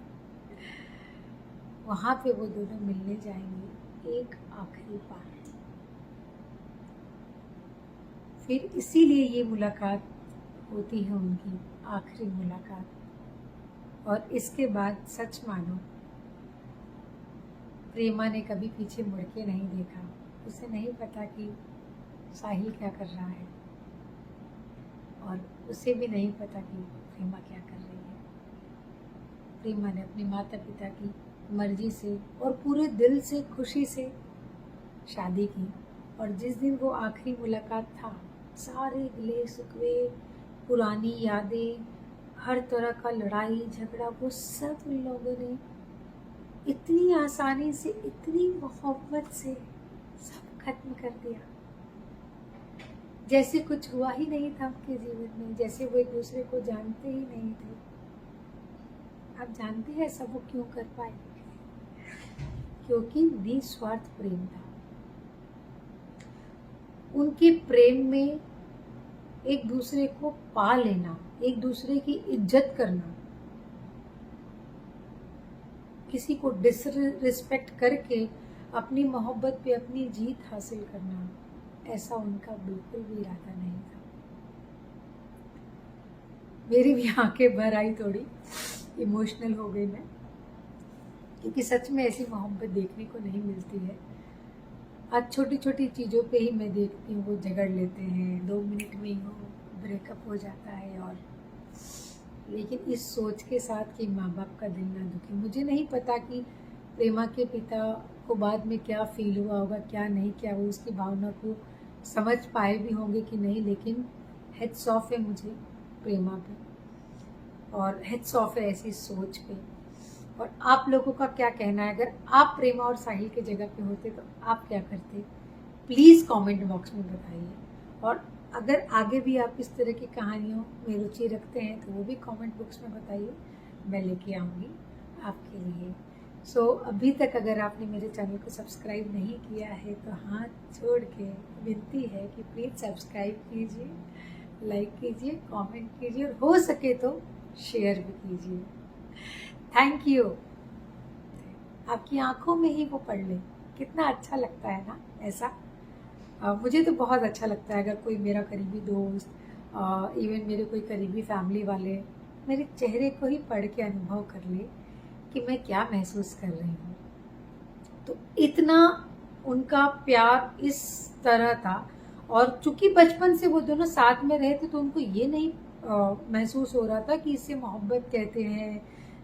वहाँ पे वो दोनों मिलने जाएंगे एक आखिरी बार। फिर इसीलिए ये मुलाकात होती है उनकी आखिरी मुलाकात। और इसके बाद सच मानो, प्रेमा ने कभी पीछे मुड़ के नहीं देखा। उसे नहीं पता कि साहिल क्या कर रहा है, और उसे भी नहीं पता कि प्रेमा क्या कर रही है। प्रेमा ने अपने माता पिता की मर्जी से और पूरे दिल से, खुशी से शादी की। और जिस दिन वो आखिरी मुलाकात था, सारे गिले शिकवे, पुरानी यादें, हर तरह का लड़ाई झगड़ा, वो सब उन लोगों ने इतनी आसानी से, इतनी मोहब्बत से सब खत्म कर दिया, जैसे कुछ हुआ ही नहीं था उनके जीवन में, जैसे वो एक दूसरे को जानते ही नहीं थे। आप जानते हैं सब वो क्यों कर पाए? क्योंकि निस्वार्थ प्रेम था। उनके प्रेम में एक दूसरे को पा लेना, एक दूसरे की इज्जत करना, किसी को डिसरिस्पेक्ट करके अपनी मोहब्बत पे अपनी जीत हासिल करना, ऐसा उनका बिल्कुल भी इरादा नहीं था। मेरी भी आंखें भर आई थोड़ी। इमोशनल हो गई मैं, क्योंकि सच में ऐसी मोहब्बत देखने को नहीं मिलती है। आज छोटी छोटी चीज़ों पे ही मैं देखती हूँ वो झगड़ लेते हैं, 2 मिनट में ही वो ब्रेकअप हो जाता है। और लेकिन इस सोच के साथ कि माँ बाप का दिल ना दुखे। मुझे नहीं पता कि प्रेमा के पिता को बाद में क्या फील हुआ होगा, क्या नहीं, क्या वो उसकी भावना को समझ पाए भी होंगे कि नहीं, लेकिन हेड्स ऑफ है मुझे प्रेमा पे, और हेड्स ऑफ है ऐसी सोच पे। और आप लोगों का क्या कहना है? अगर आप प्रेमा और साहिल के जगह पे होते तो आप क्या करते? प्लीज़ कमेंट बॉक्स में बताइए। और अगर आगे भी आप इस तरह की कहानियों में रुचि रखते हैं तो वो भी कमेंट बॉक्स में बताइए, मैं लेके आऊँगी आपके लिए। सो अभी तक अगर आपने मेरे चैनल को सब्सक्राइब नहीं किया है तो हाथ जोड़ के विनती है कि प्लीज़ सब्सक्राइब कीजिए, लाइक कीजिए, कमेंट कीजिए, और हो सके तो शेयर भी कीजिए। Thank you. आपकी आंखों में ही वो पढ़ ले, कितना अच्छा लगता है ना ऐसा। मुझे तो बहुत अच्छा लगता है अगर कोई मेरा करीबी दोस्त, इवन मेरे कोई करीबी फैमिली वाले मेरे चेहरे को ही पढ़ के अनुभव कर ले कि मैं क्या महसूस कर रही हूँ। तो इतना उनका प्यार इस तरह था। और चूंकि बचपन से वो दोनों साथ में रहे थे तो उनको ये नहीं महसूस हो रहा था कि इसे मोहब्बत कहते हैं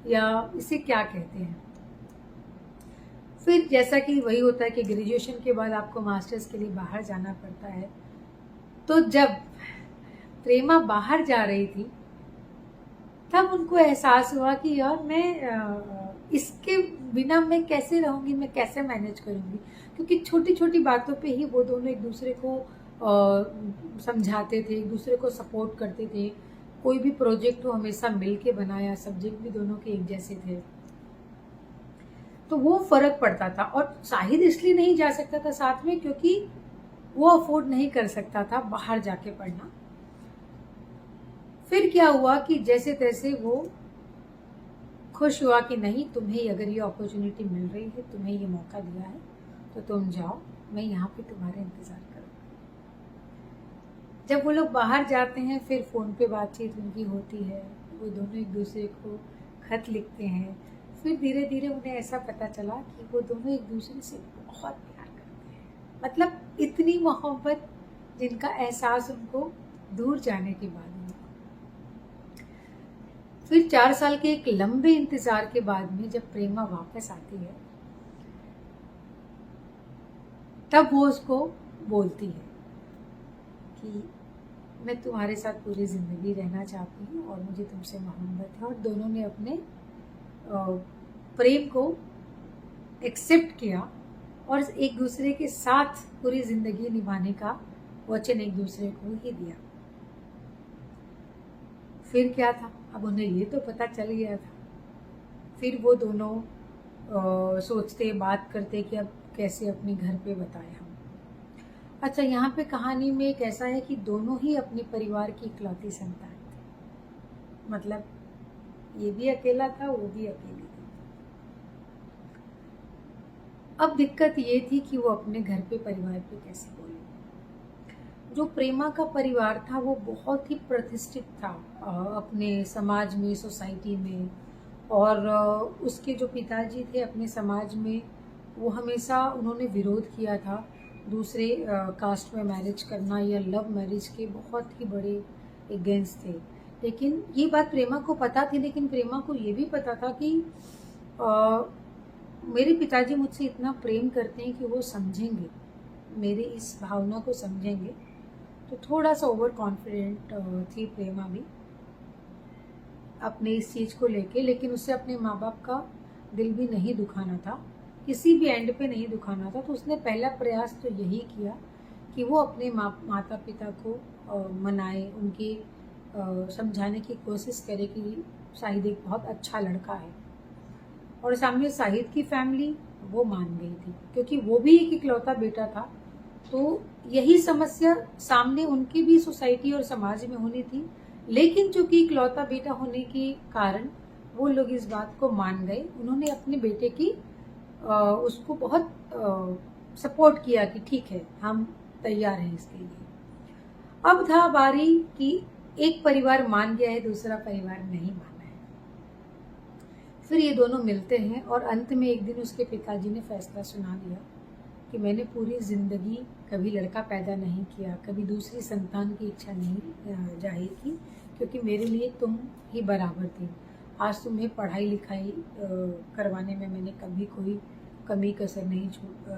या इसे क्या कहते हैं। फिर जैसा कि वही होता है कि ग्रेजुएशन के बाद आपको मास्टर्स के लिए बाहर जाना पड़ता है, तो जब प्रेमा बाहर जा रही थी तब उनको एहसास हुआ कि यार मैं इसके बिना मैं कैसे रहूँगी, मैं कैसे मैनेज करूँगी। क्योंकि छोटी छोटी बातों पे ही वो दोनों एक दूसरे को समझाते थे, एक दूसरे को सपोर्ट करते थे। कोई भी प्रोजेक्ट वो हमेशा मिल के बनाया, सब्जेक्ट भी दोनों के एक जैसे थे, तो वो फर्क पड़ता था। और शाहिद इसलिए नहीं जा सकता था साथ में क्योंकि वो अफोर्ड नहीं कर सकता था बाहर जाके पढ़ना। फिर क्या हुआ कि जैसे तैसे वो खुश हुआ कि नहीं, तुम्हें अगर ये अपॉर्चुनिटी मिल रही है, तुम्हें ये मौका दिया है तो तुम जाओ, मैं यहाँ पे तुम्हारे इंतजार करूँगा। जब वो लोग बाहर जाते हैं फिर फ़ोन पे बातचीत उनकी होती है, वो दोनों एक दूसरे को खत लिखते हैं। फिर धीरे धीरे उन्हें ऐसा पता चला कि वो दोनों एक दूसरे से बहुत प्यार करते हैं। मतलब इतनी मोहब्बत जिनका एहसास उनको दूर जाने के बाद हुआ। फिर 4 साल के एक लंबे इंतजार के बाद में जब प्रेमा वापस आती है तब वो उसको बोलती है कि मैं तुम्हारे साथ पूरी जिंदगी रहना चाहती हूँ और मुझे तुमसे मोहब्बत है। और दोनों ने अपने प्रेम को एक्सेप्ट किया और एक दूसरे के साथ पूरी जिंदगी निभाने का वचन एक दूसरे को ही दिया। फिर क्या था, अब उन्हें ये तो पता चल गया था। फिर वो दोनों सोचते, बात करते कि अब कैसे अपने घर पे बताएं हम। अच्छा, यहाँ पे कहानी में एक ऐसा है कि दोनों ही अपने परिवार की इकलौती संतान थे। मतलब ये भी अकेला था, वो भी अकेली थी। अब दिक्कत ये थी कि वो अपने घर पे परिवार पे कैसे बोले। जो प्रेमा का परिवार था वो बहुत ही प्रतिष्ठित था अपने समाज में, सोसाइटी में। और उसके जो पिताजी थे अपने समाज में, वो हमेशा उन्होंने विरोध किया था दूसरे कास्ट में मैरिज करना या लव मैरिज के बहुत ही बड़े अगेंस्ट थे। लेकिन ये बात प्रेमा को पता थी, लेकिन प्रेमा को ये भी पता था कि मेरे पिताजी मुझसे इतना प्रेम करते हैं कि वो समझेंगे, मेरी इस भावना को समझेंगे। तो थोड़ा सा ओवर कॉन्फिडेंट थी प्रेमा भी अपने इस चीज़ को लेके। लेकिन उसे अपने माँ बाप का दिल भी नहीं दुखाना था, किसी भी एंड पे नहीं दुखाना था। तो उसने पहला प्रयास तो यही किया कि वो अपने माता पिता को मनाए, उनकी समझाने की कोशिश करे कि शाहिद एक बहुत अच्छा लड़का है। और सामने शाहिद की फैमिली वो मान गई थी क्योंकि वो भी एक इकलौता बेटा था। तो यही समस्या सामने उनकी भी सोसाइटी और समाज में होनी थी। लेकिन चूंकि इकलौता बेटा होने के कारण वो लोग इस बात को मान गए। उन्होंने अपने बेटे की उसको बहुत सपोर्ट किया कि ठीक है, हम तैयार हैं इसके लिए। अब था बारी कि एक परिवार मान गया है, दूसरा परिवार नहीं माना है। फिर ये दोनों मिलते हैं और अंत में एक दिन उसके पिताजी ने फैसला सुना दिया कि मैंने पूरी ज़िंदगी कभी लड़का पैदा नहीं किया, कभी दूसरी संतान की इच्छा नहीं जाहिर की, क्योंकि मेरे लिए तुम ही बराबर थी। आज तुम्हें पढ़ाई लिखाई करवाने में मैंने कभी कोई कमी कसर नहीं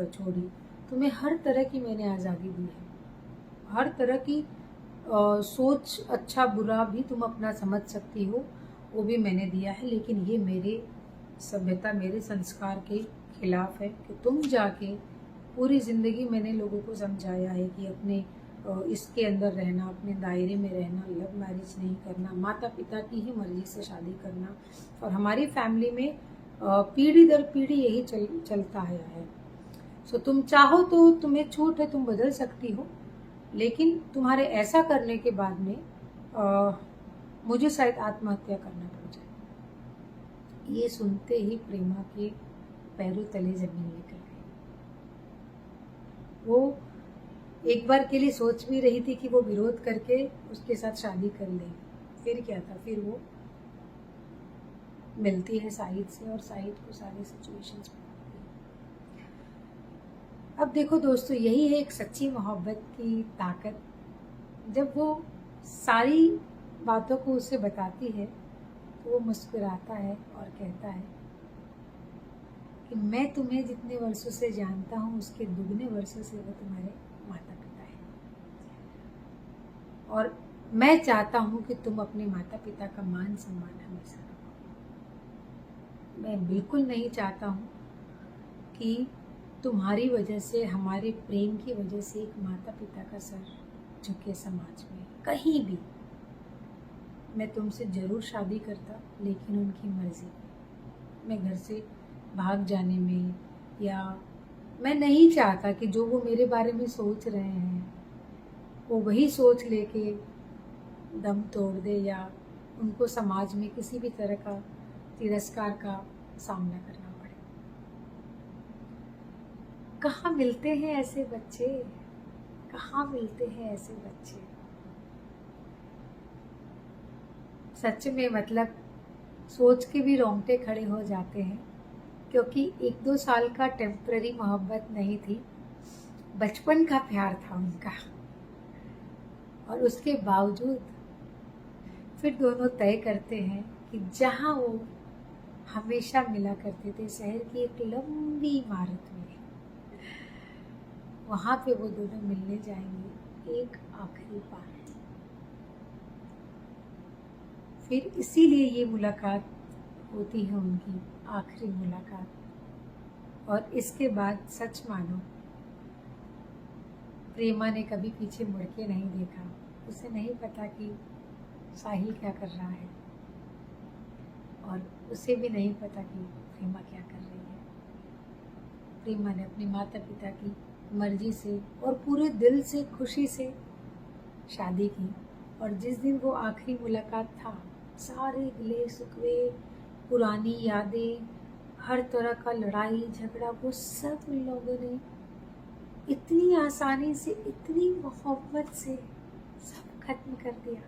छोड़ी। तुम्हें हर तरह की मैंने आज़ादी दी है, हर तरह की सोच, अच्छा बुरा भी तुम अपना समझ सकती हो, वो भी मैंने दिया है। लेकिन ये मेरे सभ्यता, मेरे संस्कार के खिलाफ है कि तुम जाके पूरी ज़िंदगी मैंने लोगों को समझाया है कि अपने इसके अंदर रहना, अपने दायरे में रहना, लव मैरिज नहीं करना, माता पिता की ही मर्जी से शादी करना। और हमारी फैमिली में पीढ़ी दर पीढ़ी यही चलता आया है। सो तुम चाहो तो तुम्हें छूट है, तुम बदल सकती हो, लेकिन तुम्हारे ऐसा करने के बाद में मुझे शायद आत्महत्या करना पड़ जाए। ये सुनते ही प्रेमा के पैरों तले जमीन निकल गई। वो एक बार के लिए सोच भी रही थी कि वो विरोध करके उसके साथ शादी कर ले। फिर क्या था, फिर वो मिलती है साहिद से और साहिद को सारे सिचुएशंस बताती है। अब देखो दोस्तों, यही है एक सच्ची मोहब्बत की ताकत। जब वो सारी बातों को उसे बताती है तो वो मुस्कुराता है और कहता है कि मैं तुम्हें जितने वर्षों से जानता हूँ उसके दुगने वर्षों से वो तुम्हारे माता पिता हैं, और मैं चाहता हूँ कि तुम अपने माता पिता का मान सम्मान हमेशा रखो। मैं बिल्कुल नहीं चाहता हूँ कि तुम्हारी वजह से, हमारे प्रेम की वजह से एक माता पिता का सर झुके समाज में कहीं भी। मैं तुमसे ज़रूर शादी करता, लेकिन उनकी मर्जी। मैं घर से भाग जाने में, या मैं नहीं चाहता कि जो वो मेरे बारे में सोच रहे हैं वो वही सोच लेके दम तोड़ दे, या उनको समाज में किसी भी तरह का तिरस्कार का सामना करना पड़े। कहाँ मिलते हैं ऐसे बच्चे, कहाँ मिलते हैं ऐसे बच्चे। सच में मतलब सोच के भी रोंगटे खड़े हो जाते हैं, क्योंकि 1-2 साल का टेम्पररी मोहब्बत नहीं थी, बचपन का प्यार था उनका। और उसके बावजूद फिर दोनों तय करते हैं कि जहाँ वो हमेशा मिला करते थे, शहर की एक लंबी इमारत में, वहाँ पे वो दोनों मिलने जाएंगे एक आखिरी बार। फिर इसीलिए ये मुलाकात होती है, उनकी आखिरी मुलाकात। और इसके बाद सच मानो, प्रेमा ने कभी पीछे मुड़ के नहीं देखा। उसे नहीं पता कि साहिल क्या कर रहा है, और उसे भी नहीं पता कि प्रेमा क्या कर रही है। प्रेमा ने अपने माता पिता की मर्जी से और पूरे दिल से, खुशी से शादी की। और जिस दिन वो आखिरी मुलाकात था, सारे गिले शिकवे, पुरानी यादें, हर तरह का लड़ाई झगड़ा, वो सब उन लोगों ने इतनी आसानी से, इतनी मोहब्बत से सब खत्म कर दिया,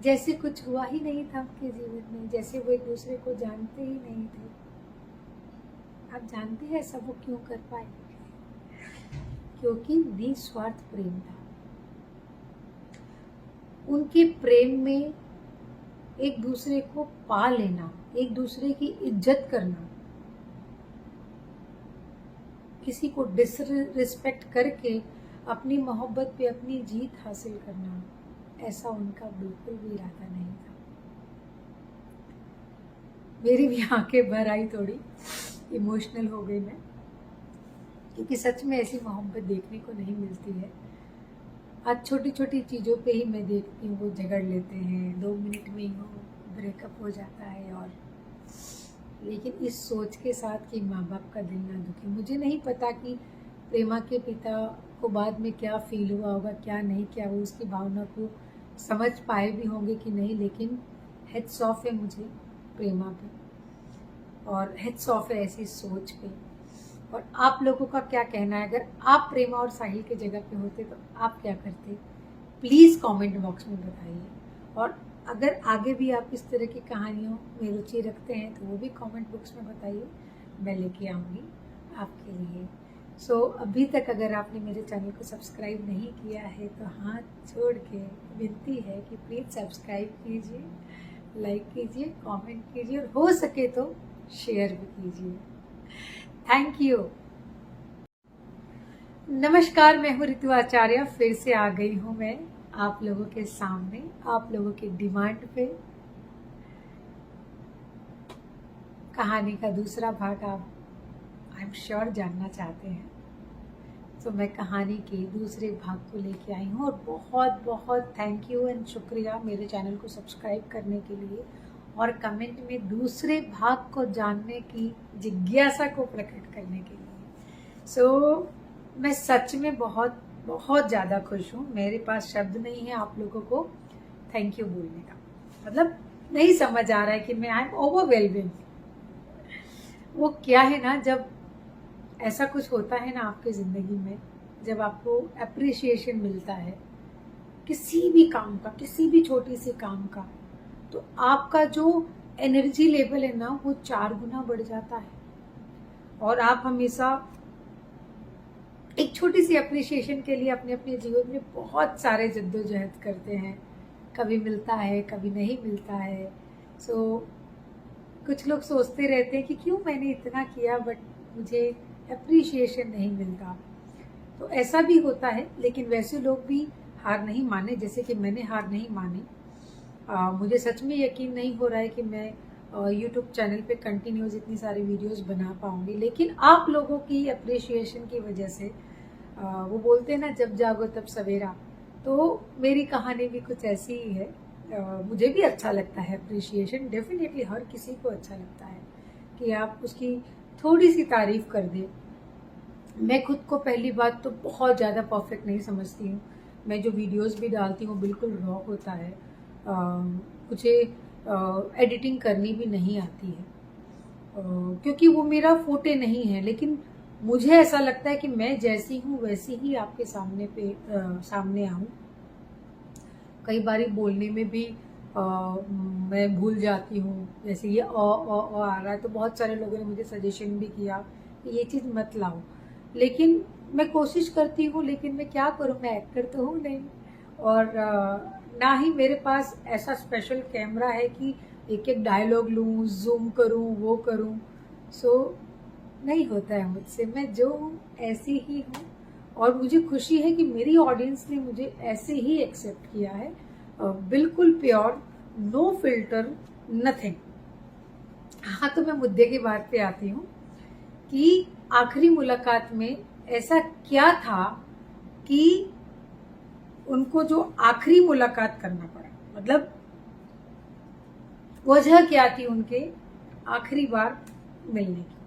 जैसे कुछ हुआ ही नहीं था उनके जीवन में, जैसे वो एक दूसरे को जानते ही नहीं थे। आप जानते हैं सब वो क्यों कर पाए? क्योंकि निस्वार्थ प्रेम था। उनके प्रेम में एक दूसरे को पा लेना, एक दूसरे की इज्जत करना, किसी को डिसरिस्पेक्ट करके अपनी मोहब्बत पे अपनी जीत हासिल करना, ऐसा उनका बिल्कुल भी इरादा नहीं था। मेरी भी आंखें भर आई, थोड़ी इमोशनल हो गई मैं, क्योंकि सच में ऐसी मोहब्बत देखने को नहीं मिलती है। आज छोटी छोटी चीज़ों पे ही मैं देखती हूँ वो झगड़ लेते हैं, 2 मिनट में ही वो ब्रेकअप हो जाता है। और लेकिन इस सोच के साथ कि माँ बाप का दिल ना दुखे। मुझे नहीं पता कि प्रेमा के पिता को बाद में क्या फील हुआ होगा, क्या नहीं, क्या वो उसकी भावना को समझ पाए भी होंगे कि नहीं, लेकिन हेड्स ऑफ है मुझे प्रेमा पे, और हेड्स ऑफ है ऐसी सोच पे। और आप लोगों का क्या कहना है? अगर आप प्रेमा और साहिल के जगह पे होते तो आप क्या करते? प्लीज़ कमेंट बॉक्स में बताइए। और अगर आगे भी आप इस तरह की कहानियों में रुचि रखते हैं तो वो भी कमेंट बॉक्स में बताइए, मैं लेके आऊँगी आपके लिए। अभी तक अगर आपने मेरे चैनल को सब्सक्राइब नहीं किया है तो हाथ जोड़ के विनती है कि प्लीज़ सब्सक्राइब कीजिए, लाइक कीजिए, कमेंट कीजिए और हो सके तो शेयर भी कीजिए। Thank you. नमस्कार, मैं हूँ ऋतु आचार्य। फिर से आ गई हूँ मैं आप लोगों के सामने, आप लोगों के डिमांड पे। कहानी का दूसरा भाग आप आई एम श्योर जानना चाहते हैं, तो मैं कहानी के दूसरे भाग को लेके आई हूँ। और बहुत बहुत थैंक यू एंड शुक्रिया मेरे चैनल को सब्सक्राइब करने के लिए और कमेंट में दूसरे भाग को जानने की जिज्ञासा को प्रकट करने के लिए। मैं सच में बहुत बहुत ज़्यादा खुश हूँ। मेरे पास शब्द नहीं है आप लोगों को थैंक यू बोलने का। मतलब नहीं समझ आ रहा है कि मैं आई एम ओवरवेलमिंग। वो क्या है ना, जब ऐसा कुछ होता है ना आपके ज़िंदगी में, जब आपको अप्रिसिएशन मिलता है किसी भी काम का, किसी भी छोटी सी काम का, तो आपका जो एनर्जी लेवल है ना वो 4 गुना बढ़ जाता है। और आप हमेशा एक छोटी सी अप्रिसिएशन के लिए अपने अपने जीवन में बहुत सारे जद्दोजहद करते हैं। कभी मिलता है, कभी नहीं मिलता है। कुछ लोग सोचते रहते हैं कि क्यों मैंने इतना किया बट मुझे अप्रिसिएशन नहीं मिलता। तो ऐसा भी होता है, लेकिन वैसे लोग भी हार नहीं माने जैसे कि मैंने हार नहीं मानी। मुझे सच में यकीन नहीं हो रहा है कि मैं यूट्यूब चैनल पे कंटिन्यूस इतनी सारी वीडियोस बना पाऊंगी, लेकिन आप लोगों की अप्रिसिएशन की वजह से वो बोलते हैं ना जब जागो तब सवेरा, तो मेरी कहानी भी कुछ ऐसी ही है। मुझे भी अच्छा लगता है अप्रिसिएशन, डेफिनेटली हर किसी को अच्छा लगता है कि आप उसकी थोड़ी सी तारीफ कर दें। मैं खुद को पहली बात तो बहुत ज़्यादा परफेक्ट नहीं समझती हूँ। मैं जो वीडियोस भी डालती हूँ बिल्कुल रॉ होता है। मुझे एडिटिंग करनी भी नहीं आती है क्योंकि वो मेरा फोटे नहीं है, लेकिन मुझे ऐसा लगता है कि मैं जैसी हूँ वैसी ही आपके सामने आऊँ। कई बारी बोलने में भी मैं भूल जाती हूँ, जैसे ये आ रहा है तो बहुत सारे लोगों ने मुझे सजेशन भी किया कि ये चीज़ मत लाओ, लेकिन मैं कोशिश करती हूँ। लेकिन मैं क्या करूँ, मैं एक्टर तो हूँ नहीं, और ना ही मेरे पास ऐसा स्पेशल कैमरा है कि एक एक डायलॉग लूँ, जूम करूँ, वो करूँ। नहीं होता है मुझसे। मैं जो हूँ ऐसी ही हूँ और मुझे खुशी है कि मेरी ऑडियंस ने मुझे ऐसे ही एक्सेप्ट किया है, बिल्कुल प्योर, नो फिल्टर, नथिंग। हाँ, तो मैं मुद्दे की बात पे आती हूँ कि आखिरी मुलाकात में ऐसा क्या था कि उनको जो आखिरी मुलाकात करना पड़ा, मतलब वजह क्या थी उनके आखिरी बार मिलने की।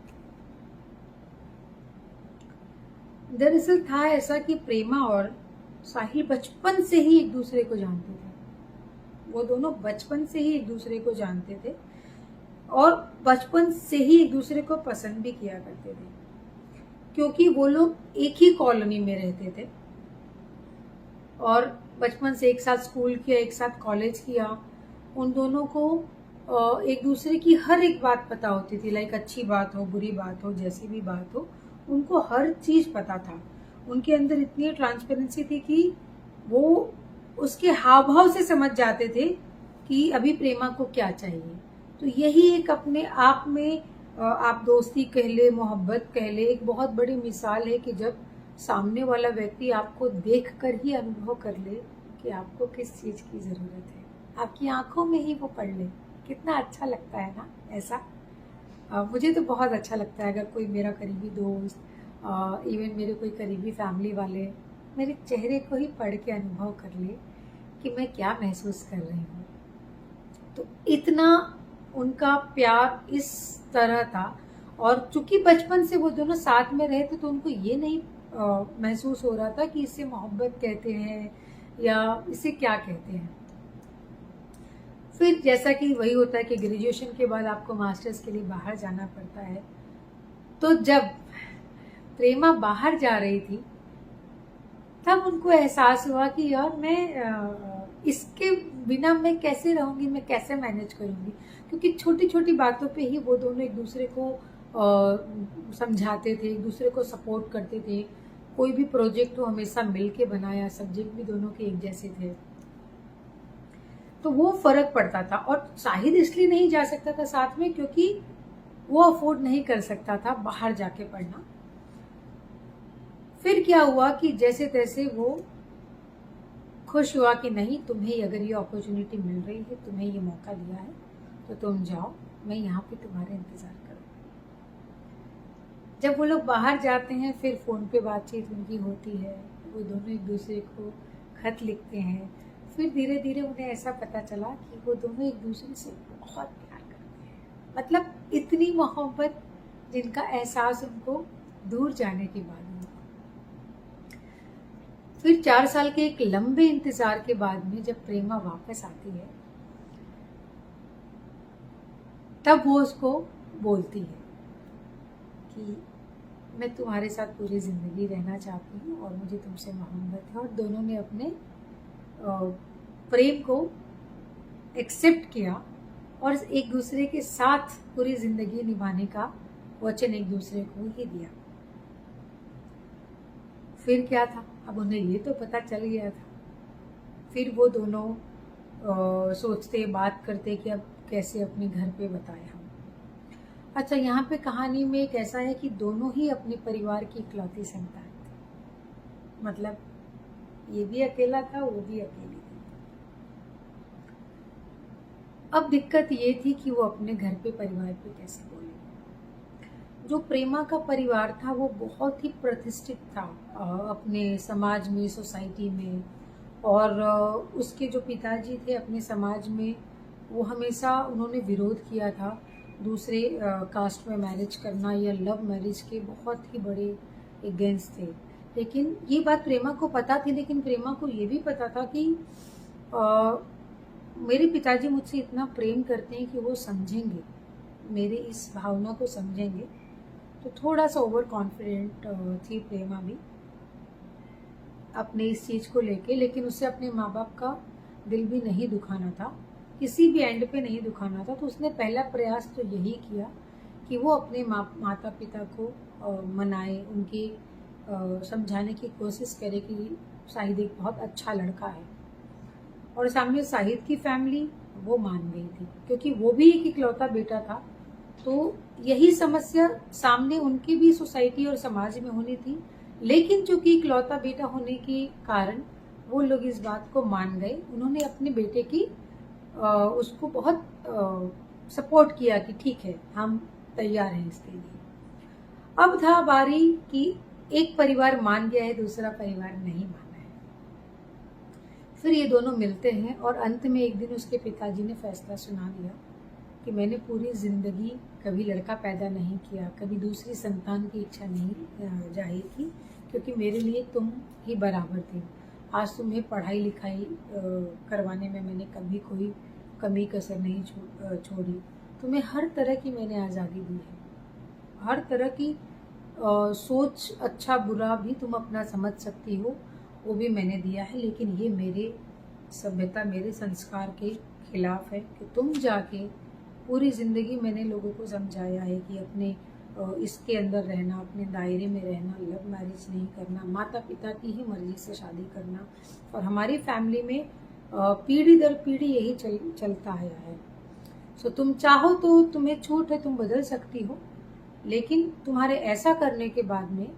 दरअसल था ऐसा कि प्रेमा और साहिल बचपन से ही एक दूसरे को जानते थे। वो दोनों बचपन से ही एक दूसरे को जानते थे और बचपन से ही एक दूसरे को पसंद भी किया करते थे, क्योंकि वो लोग एक ही कॉलोनी में रहते थे और बचपन से एक साथ स्कूल किया, एक साथ कॉलेज किया। उन दोनों को एक दूसरे की हर एक बात पता होती थी, लाइक अच्छी बात हो, बुरी बात हो, जैसी भी बात हो, उनको हर चीज पता था। उनके अंदर इतनी ट्रांसपेरेंसी थी कि वो उसके हाव भाव से समझ जाते थे कि अभी प्रेमा को क्या चाहिए। तो यही एक अपने आप में आप दोस्ती कह ले, मोहब्बत कह ले, एक बहुत बड़ी मिसाल है कि जब सामने वाला व्यक्ति आपको देखकर ही अनुभव कर ले कि आपको किस चीज की जरूरत है, आपकी आंखों में ही वो पढ़ ले। कितना अच्छा लगता है ना ऐसा। मुझे तो बहुत अच्छा लगता है अगर कोई मेरा करीबी दोस्त, इवन मेरे कोई करीबी फैमिली वाले मेरे चेहरे को ही पढ़ के अनुभव कर ले कि मैं क्या महसूस कर रही हूँ। तो इतना उनका प्यार इस तरह था। और चूंकि बचपन से वो दोनों साथ में रहे थे तो उनको ये नहीं महसूस हो रहा था कि इसे मोहब्बत कहते हैं या इसे क्या कहते हैं। फिर जैसा कि वही होता है कि ग्रेजुएशन के बाद आपको मास्टर्स के लिए बाहर जाना पड़ता है, तो जब प्रेमा बाहर जा रही थी तब उनको एहसास हुआ कि यार मैं इसके बिना मैं कैसे रहूंगी, मैं कैसे मैनेज करूंगी, क्योंकि छोटी छोटी बातों पे ही वो दोनों एक दूसरे को समझाते थे, एक दूसरे को सपोर्ट करते थे। कोई भी प्रोजेक्ट हो हमेशा मिल के बनाया, सब्जेक्ट भी दोनों के एक जैसे थे, तो वो फर्क पड़ता था। और शाहिद इसलिए नहीं जा सकता था साथ में क्योंकि वो अफोर्ड नहीं कर सकता था बाहर जाके पढ़ना। फिर क्या हुआ कि जैसे तैसे वो खुश हुआ कि नहीं, तुम्हें अगर ये अपॉर्चुनिटी मिल रही है, तुम्हें ये मौका दिया है, तो तुम जाओ, मैं यहाँ पे तुम्हारे इंतजार करूँगा। जब वो लोग बाहर जाते हैं फिर फ़ोन पे बातचीत उनकी होती है, वो दोनों एक दूसरे को खत लिखते हैं। फिर धीरे धीरे उन्हें ऐसा पता चला कि वो दोनों एक दूसरे से बहुत प्यार करते हैं, मतलब इतनी मोहब्बत जिनका एहसास उनको दूर जाने के बाद हुआ। फिर 4 साल के एक लंबे इंतजार के बाद में जब प्रेमा वापस आती है, तब वो उसको बोलती है कि मैं तुम्हारे साथ पूरी जिंदगी रहना चाहती हूँ और मुझे तुमसे मोहब्बत है। और दोनों ने अपने प्रेम को एक्सेप्ट किया और एक दूसरे के साथ पूरी जिंदगी निभाने का वचन एक दूसरे को ही दिया। फिर क्या था, अब उन्हें ये तो पता चल गया था। फिर वो दोनों सोचते, बात करते कि अब कैसे अपने घर पे बताए हम। अच्छा, यहाँ पे कहानी में एक ऐसा है कि दोनों ही अपने परिवार की इकलौती संतान थे, मतलब ये भी अकेला था, वो भी अकेली थी। अब दिक्कत ये थी कि वो अपने घर पे परिवार पे कैसे बोले। जो प्रेमा का परिवार था वो बहुत ही प्रतिष्ठित था अपने समाज में, सोसाइटी में। और उसके जो पिताजी थे अपने समाज में, वो हमेशा उन्होंने विरोध किया था दूसरे कास्ट में मैरिज करना या लव मैरिज के बहुत ही बड़े अगेंस्ट थे। लेकिन ये बात प्रेमा को पता थी, लेकिन प्रेमा को ये भी पता था कि मेरे पिताजी मुझसे इतना प्रेम करते हैं कि वो समझेंगे, मेरे इस भावना को समझेंगे। तो थोड़ा सा ओवर कॉन्फिडेंट थी प्रेमा भी अपने इस चीज़ को लेके, लेकिन उसे अपने माँ बाप का दिल भी नहीं दुखाना था, किसी भी एंड पे नहीं दुखाना था। तो उसने पहला प्रयास तो यही किया कि वो अपने माता पिता को मनाए, उनकी समझाने की कोशिश करे कि शाहिद एक बहुत अच्छा लड़का है। और सामने शाहिद की फैमिली वो मान गई थी क्योंकि वो भी एक इकलौता बेटा था। तो यही समस्या सामने उनकी भी सोसाइटी और समाज में होनी थी, लेकिन चूंकि इकलौता बेटा होने के कारण वो लोग इस बात को मान गए। उन्होंने अपने बेटे की उसको बहुत सपोर्ट किया कि ठीक है, हम तैयार हैं इसके लिए। अब था बारी कि एक परिवार मान गया है, दूसरा परिवार नहीं माना है। फिर ये दोनों मिलते हैं और अंत में एक दिन उसके पिताजी ने फैसला सुना दिया कि मैंने पूरी जिंदगी कभी लड़का पैदा नहीं किया, कभी दूसरी संतान की इच्छा नहीं जाहिर की, क्योंकि मेरे लिए तुम ही बराबर थे। आज तुम्हें पढ़ाई लिखाई करवाने में मैंने कभी कोई कमी कसर नहीं छोड़ी। तुम्हें हर तरह की मैंने आज़ादी दी है, हर तरह की सोच, अच्छा बुरा भी तुम अपना समझ सकती हो, वो भी मैंने दिया है। लेकिन ये मेरे सभ्यता, मेरे संस्कार के खिलाफ है कि तुम जाके पूरी ज़िंदगी मैंने लोगों को समझाया है कि अपने इसके अंदर रहना, अपने दायरे में रहना, लव मैरिज नहीं करना, माता पिता की ही मर्जी से शादी करना। और हमारी फैमिली में पीढ़ी दर पीढ़ी यही चलता आया है। सो तुम चाहो तो तुम्हें छूट है, तुम बदल सकती हो, लेकिन तुम्हारे ऐसा करने के बाद में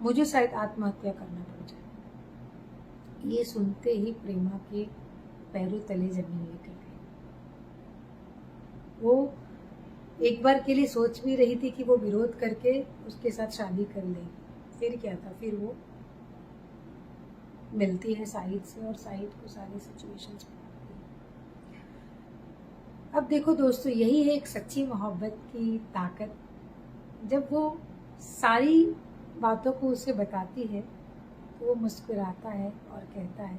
मुझे शायद आत्महत्या करना पड़ जाए। ये सुनते ही प्रेमा के पैरों तले जमीन निकल गई। वो एक बार के लिए सोच भी रही थी कि वो विरोध करके उसके साथ शादी कर लेगी। फिर क्या था, फिर वो मिलती है शाहिद से और शाहिद को सारी सिचुएशंस बताती है। अब देखो दोस्तों, यही है एक सच्ची मोहब्बत की ताकत। जब वो सारी बातों को उसे बताती है तो वो मुस्कुराता है और कहता है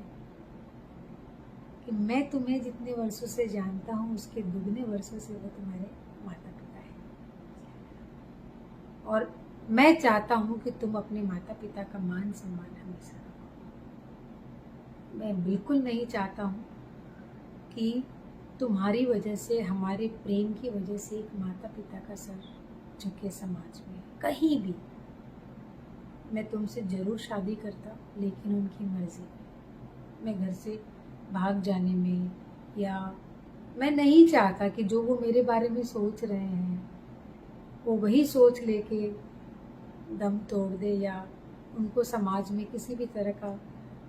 कि मैं तुम्हें जितने वर्षों से जानता हूँ उसके दुगने वर्षों से वो तुम्हारे माता पिता है, और मैं चाहता हूँ कि तुम अपने माता पिता का मान सम्मान हमेशा रखो। मैं बिल्कुल नहीं चाहता हूँ कि तुम्हारी वजह से, हमारे प्रेम की वजह से एक माता पिता का सर झुके समाज में कहीं भी। मैं तुमसे ज़रूर शादी करता, लेकिन उनकी मर्ज़ी। मैं घर से भाग जाने में, या मैं नहीं चाहता कि जो वो मेरे बारे में सोच रहे हैं वो वही सोच लेके दम तोड़ दे, या उनको समाज में किसी भी तरह का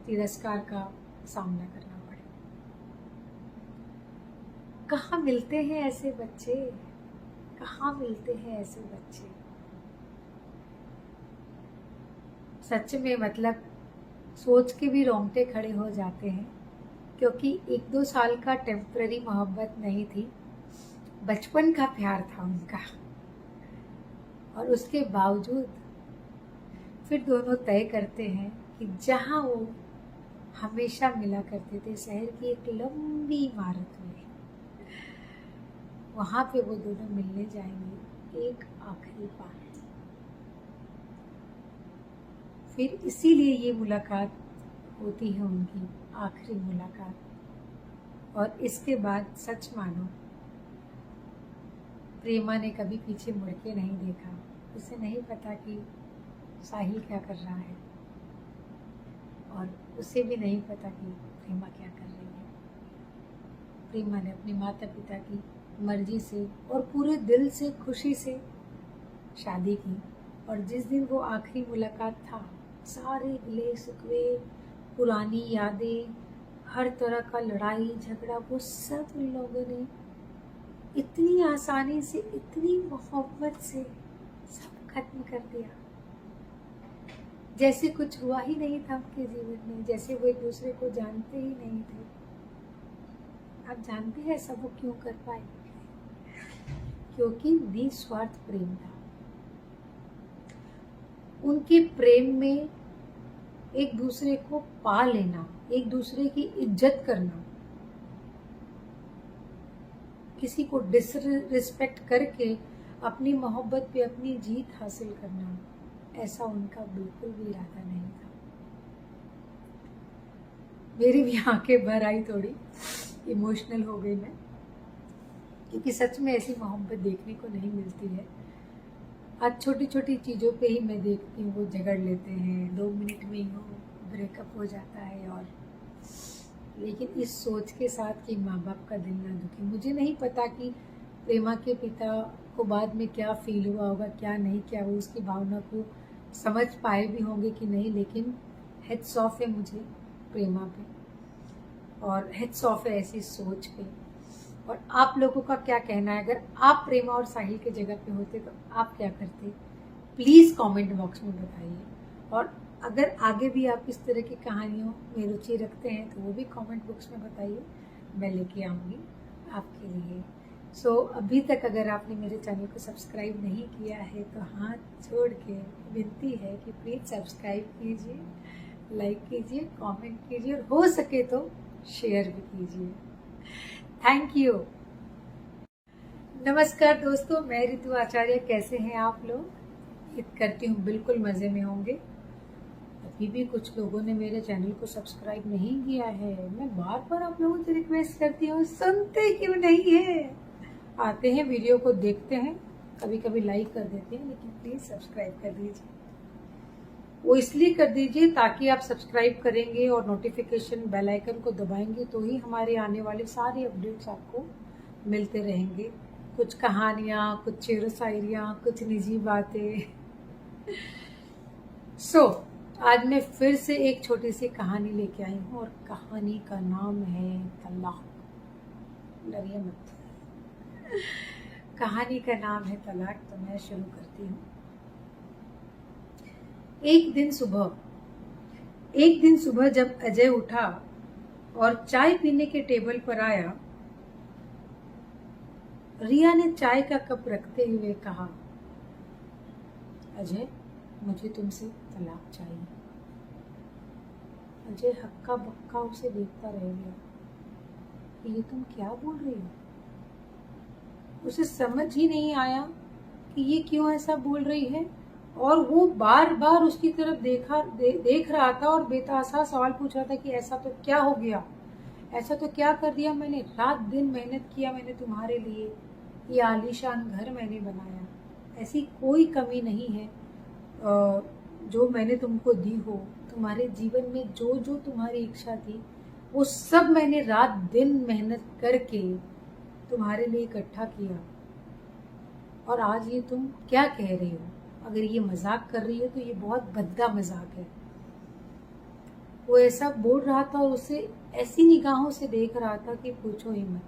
तिरस्कार का सामना करना पड़े। कहाँ मिलते हैं ऐसे बच्चे, कहाँ मिलते हैं ऐसे बच्चे। सच में मतलब सोच के भी रोंगटे खड़े हो जाते हैं, क्योंकि 1-2 साल का टेम्पररी मोहब्बत नहीं थी, बचपन का प्यार था उनका। और उसके बावजूद फिर दोनों तय करते हैं कि जहाँ वो हमेशा मिला करते थे, शहर की एक लंबी इमारत में, वहाँ पे वो दोनों मिलने जाएंगे एक आखिरी बार। फिर इसीलिए ये मुलाकात होती है, उनकी आखिरी मुलाकात। और इसके बाद सच मानो, प्रेमा ने कभी पीछे मुड़ के नहीं देखा। उसे नहीं पता कि साहिल क्या कर रहा है, और उसे भी नहीं पता कि प्रेमा क्या कर रही है। प्रेमा ने अपने माता पिता की मर्जी से और पूरे दिल से, खुशी से शादी की। और जिस दिन वो आखिरी मुलाकात था, सारे गिले शिकवे, पुरानी यादें, हर तरह का लड़ाई झगड़ा, वो सब उन लोगों ने इतनी आसानी से, इतनी मोहब्बत से सब खत्म कर दिया, जैसे कुछ हुआ ही नहीं था उनके जीवन में, जैसे वो एक दूसरे को जानते ही नहीं थे। आप जानते हैं सब वो क्यों कर पाए? क्योंकि निस्वार्थ प्रेम था। उनके प्रेम में एक दूसरे को पा लेना, एक दूसरे की इज्जत करना, किसी को डिसरिस्पेक्ट करके अपनी मोहब्बत पे अपनी जीत हासिल करना, ऐसा उनका बिल्कुल भी इरादा नहीं था। मेरी भी आंखें भर आई, थोड़ी इमोशनल हो गई मैं, क्योंकि सच में ऐसी मोहब्बत देखने को नहीं मिलती है। आज छोटी छोटी चीज़ों पे ही मैं देखती हूँ वो झगड़ लेते हैं, 2 मिनट में ही वो ब्रेकअप हो जाता है। और लेकिन इस सोच के साथ कि माँ बाप का दिल ना दुखे। मुझे नहीं पता कि प्रेमा के पिता को बाद में क्या फील हुआ होगा, क्या नहीं, क्या वो उसकी भावना को समझ पाए भी होंगे कि नहीं, लेकिन हेड्स ऑफ है मुझे प्रेमा पे, और हेड्स ऑफ है ऐसी सोच पे। और आप लोगों का क्या कहना है? अगर आप प्रेमा और साहिल के जगह पे होते तो आप क्या करते? प्लीज़ कमेंट बॉक्स में बताइए। और अगर आगे भी आप इस तरह की कहानियों में रुचि रखते हैं तो वो भी कमेंट बॉक्स में बताइए, मैं लेके आऊँगी आपके लिए। सो अभी तक अगर आपने मेरे चैनल को सब्सक्राइब नहीं किया है तो हाथ जोड़ के विनती है कि प्लीज़ सब्सक्राइब कीजिए, लाइक कीजिए, कमेंट कीजिए, और हो सके तो शेयर भी कीजिए। Thank you. नमस्कार दोस्तों, मैं ऋतु आचार्य। कैसे हैं आप लोग? उम्मीद करती हूँ बिल्कुल मज़े में होंगे। अभी भी कुछ लोगों ने मेरे चैनल को सब्सक्राइब नहीं किया है। मैं बार बार आप लोगों से रिक्वेस्ट करती हूँ, सुनते क्यों नहीं है? आते हैं, वीडियो को देखते हैं, कभी कभी लाइक कर देते हैं, लेकिन प्लीज़ सब्सक्राइब कर दीजिए। वो इसलिए कर दीजिए ताकि आप सब्सक्राइब करेंगे और नोटिफिकेशन बेल आइकन को दबाएंगे तो ही हमारे आने वाले सारे अपडेट्स आपको मिलते रहेंगे। कुछ कहानियाँ, कुछ शेरो शायरियाँ, कुछ निजी बातें। आज मैं फिर से एक छोटी सी कहानी लेके आई हूँ, और कहानी का नाम है तलाक। डरिए मत। कहानी का नाम है तलाक। तो मैं शुरू करती हूँ। एक दिन सुबह जब अजय उठा और चाय पीने के टेबल पर आया, रिया ने चाय का कप रखते हुए कहा, अजय, मुझे तुमसे तलाक चाहिए। अजय हक्का बक्का उसे देखता रह गया। ये तुम क्या बोल रही हो? उसे समझ ही नहीं आया कि ये क्यों ऐसा बोल रही है और वो बार बार उसकी तरफ देख रहा था और बेतहासा सवाल पूछ रहा था कि ऐसा तो क्या हो गया, ऐसा तो क्या कर दिया मैंने, रात दिन मेहनत किया मैंने तुम्हारे लिए, ये आलीशान घर मैंने बनाया, ऐसी कोई कमी नहीं है जो मैंने तुमको दी हो। तुम्हारे जीवन में जो जो तुम्हारी इच्छा थी वो सब मैंने रात दिन मेहनत करके तुम्हारे लिए इकट्ठा किया, और आज ये तुम क्या कह रही हो? अगर ये मजाक कर रही हो तो ये बहुत भद्दा मजाक है। वो ऐसा बोल रहा था और उसे ऐसी निगाहों से देख रहा था कि पूछो ही मत।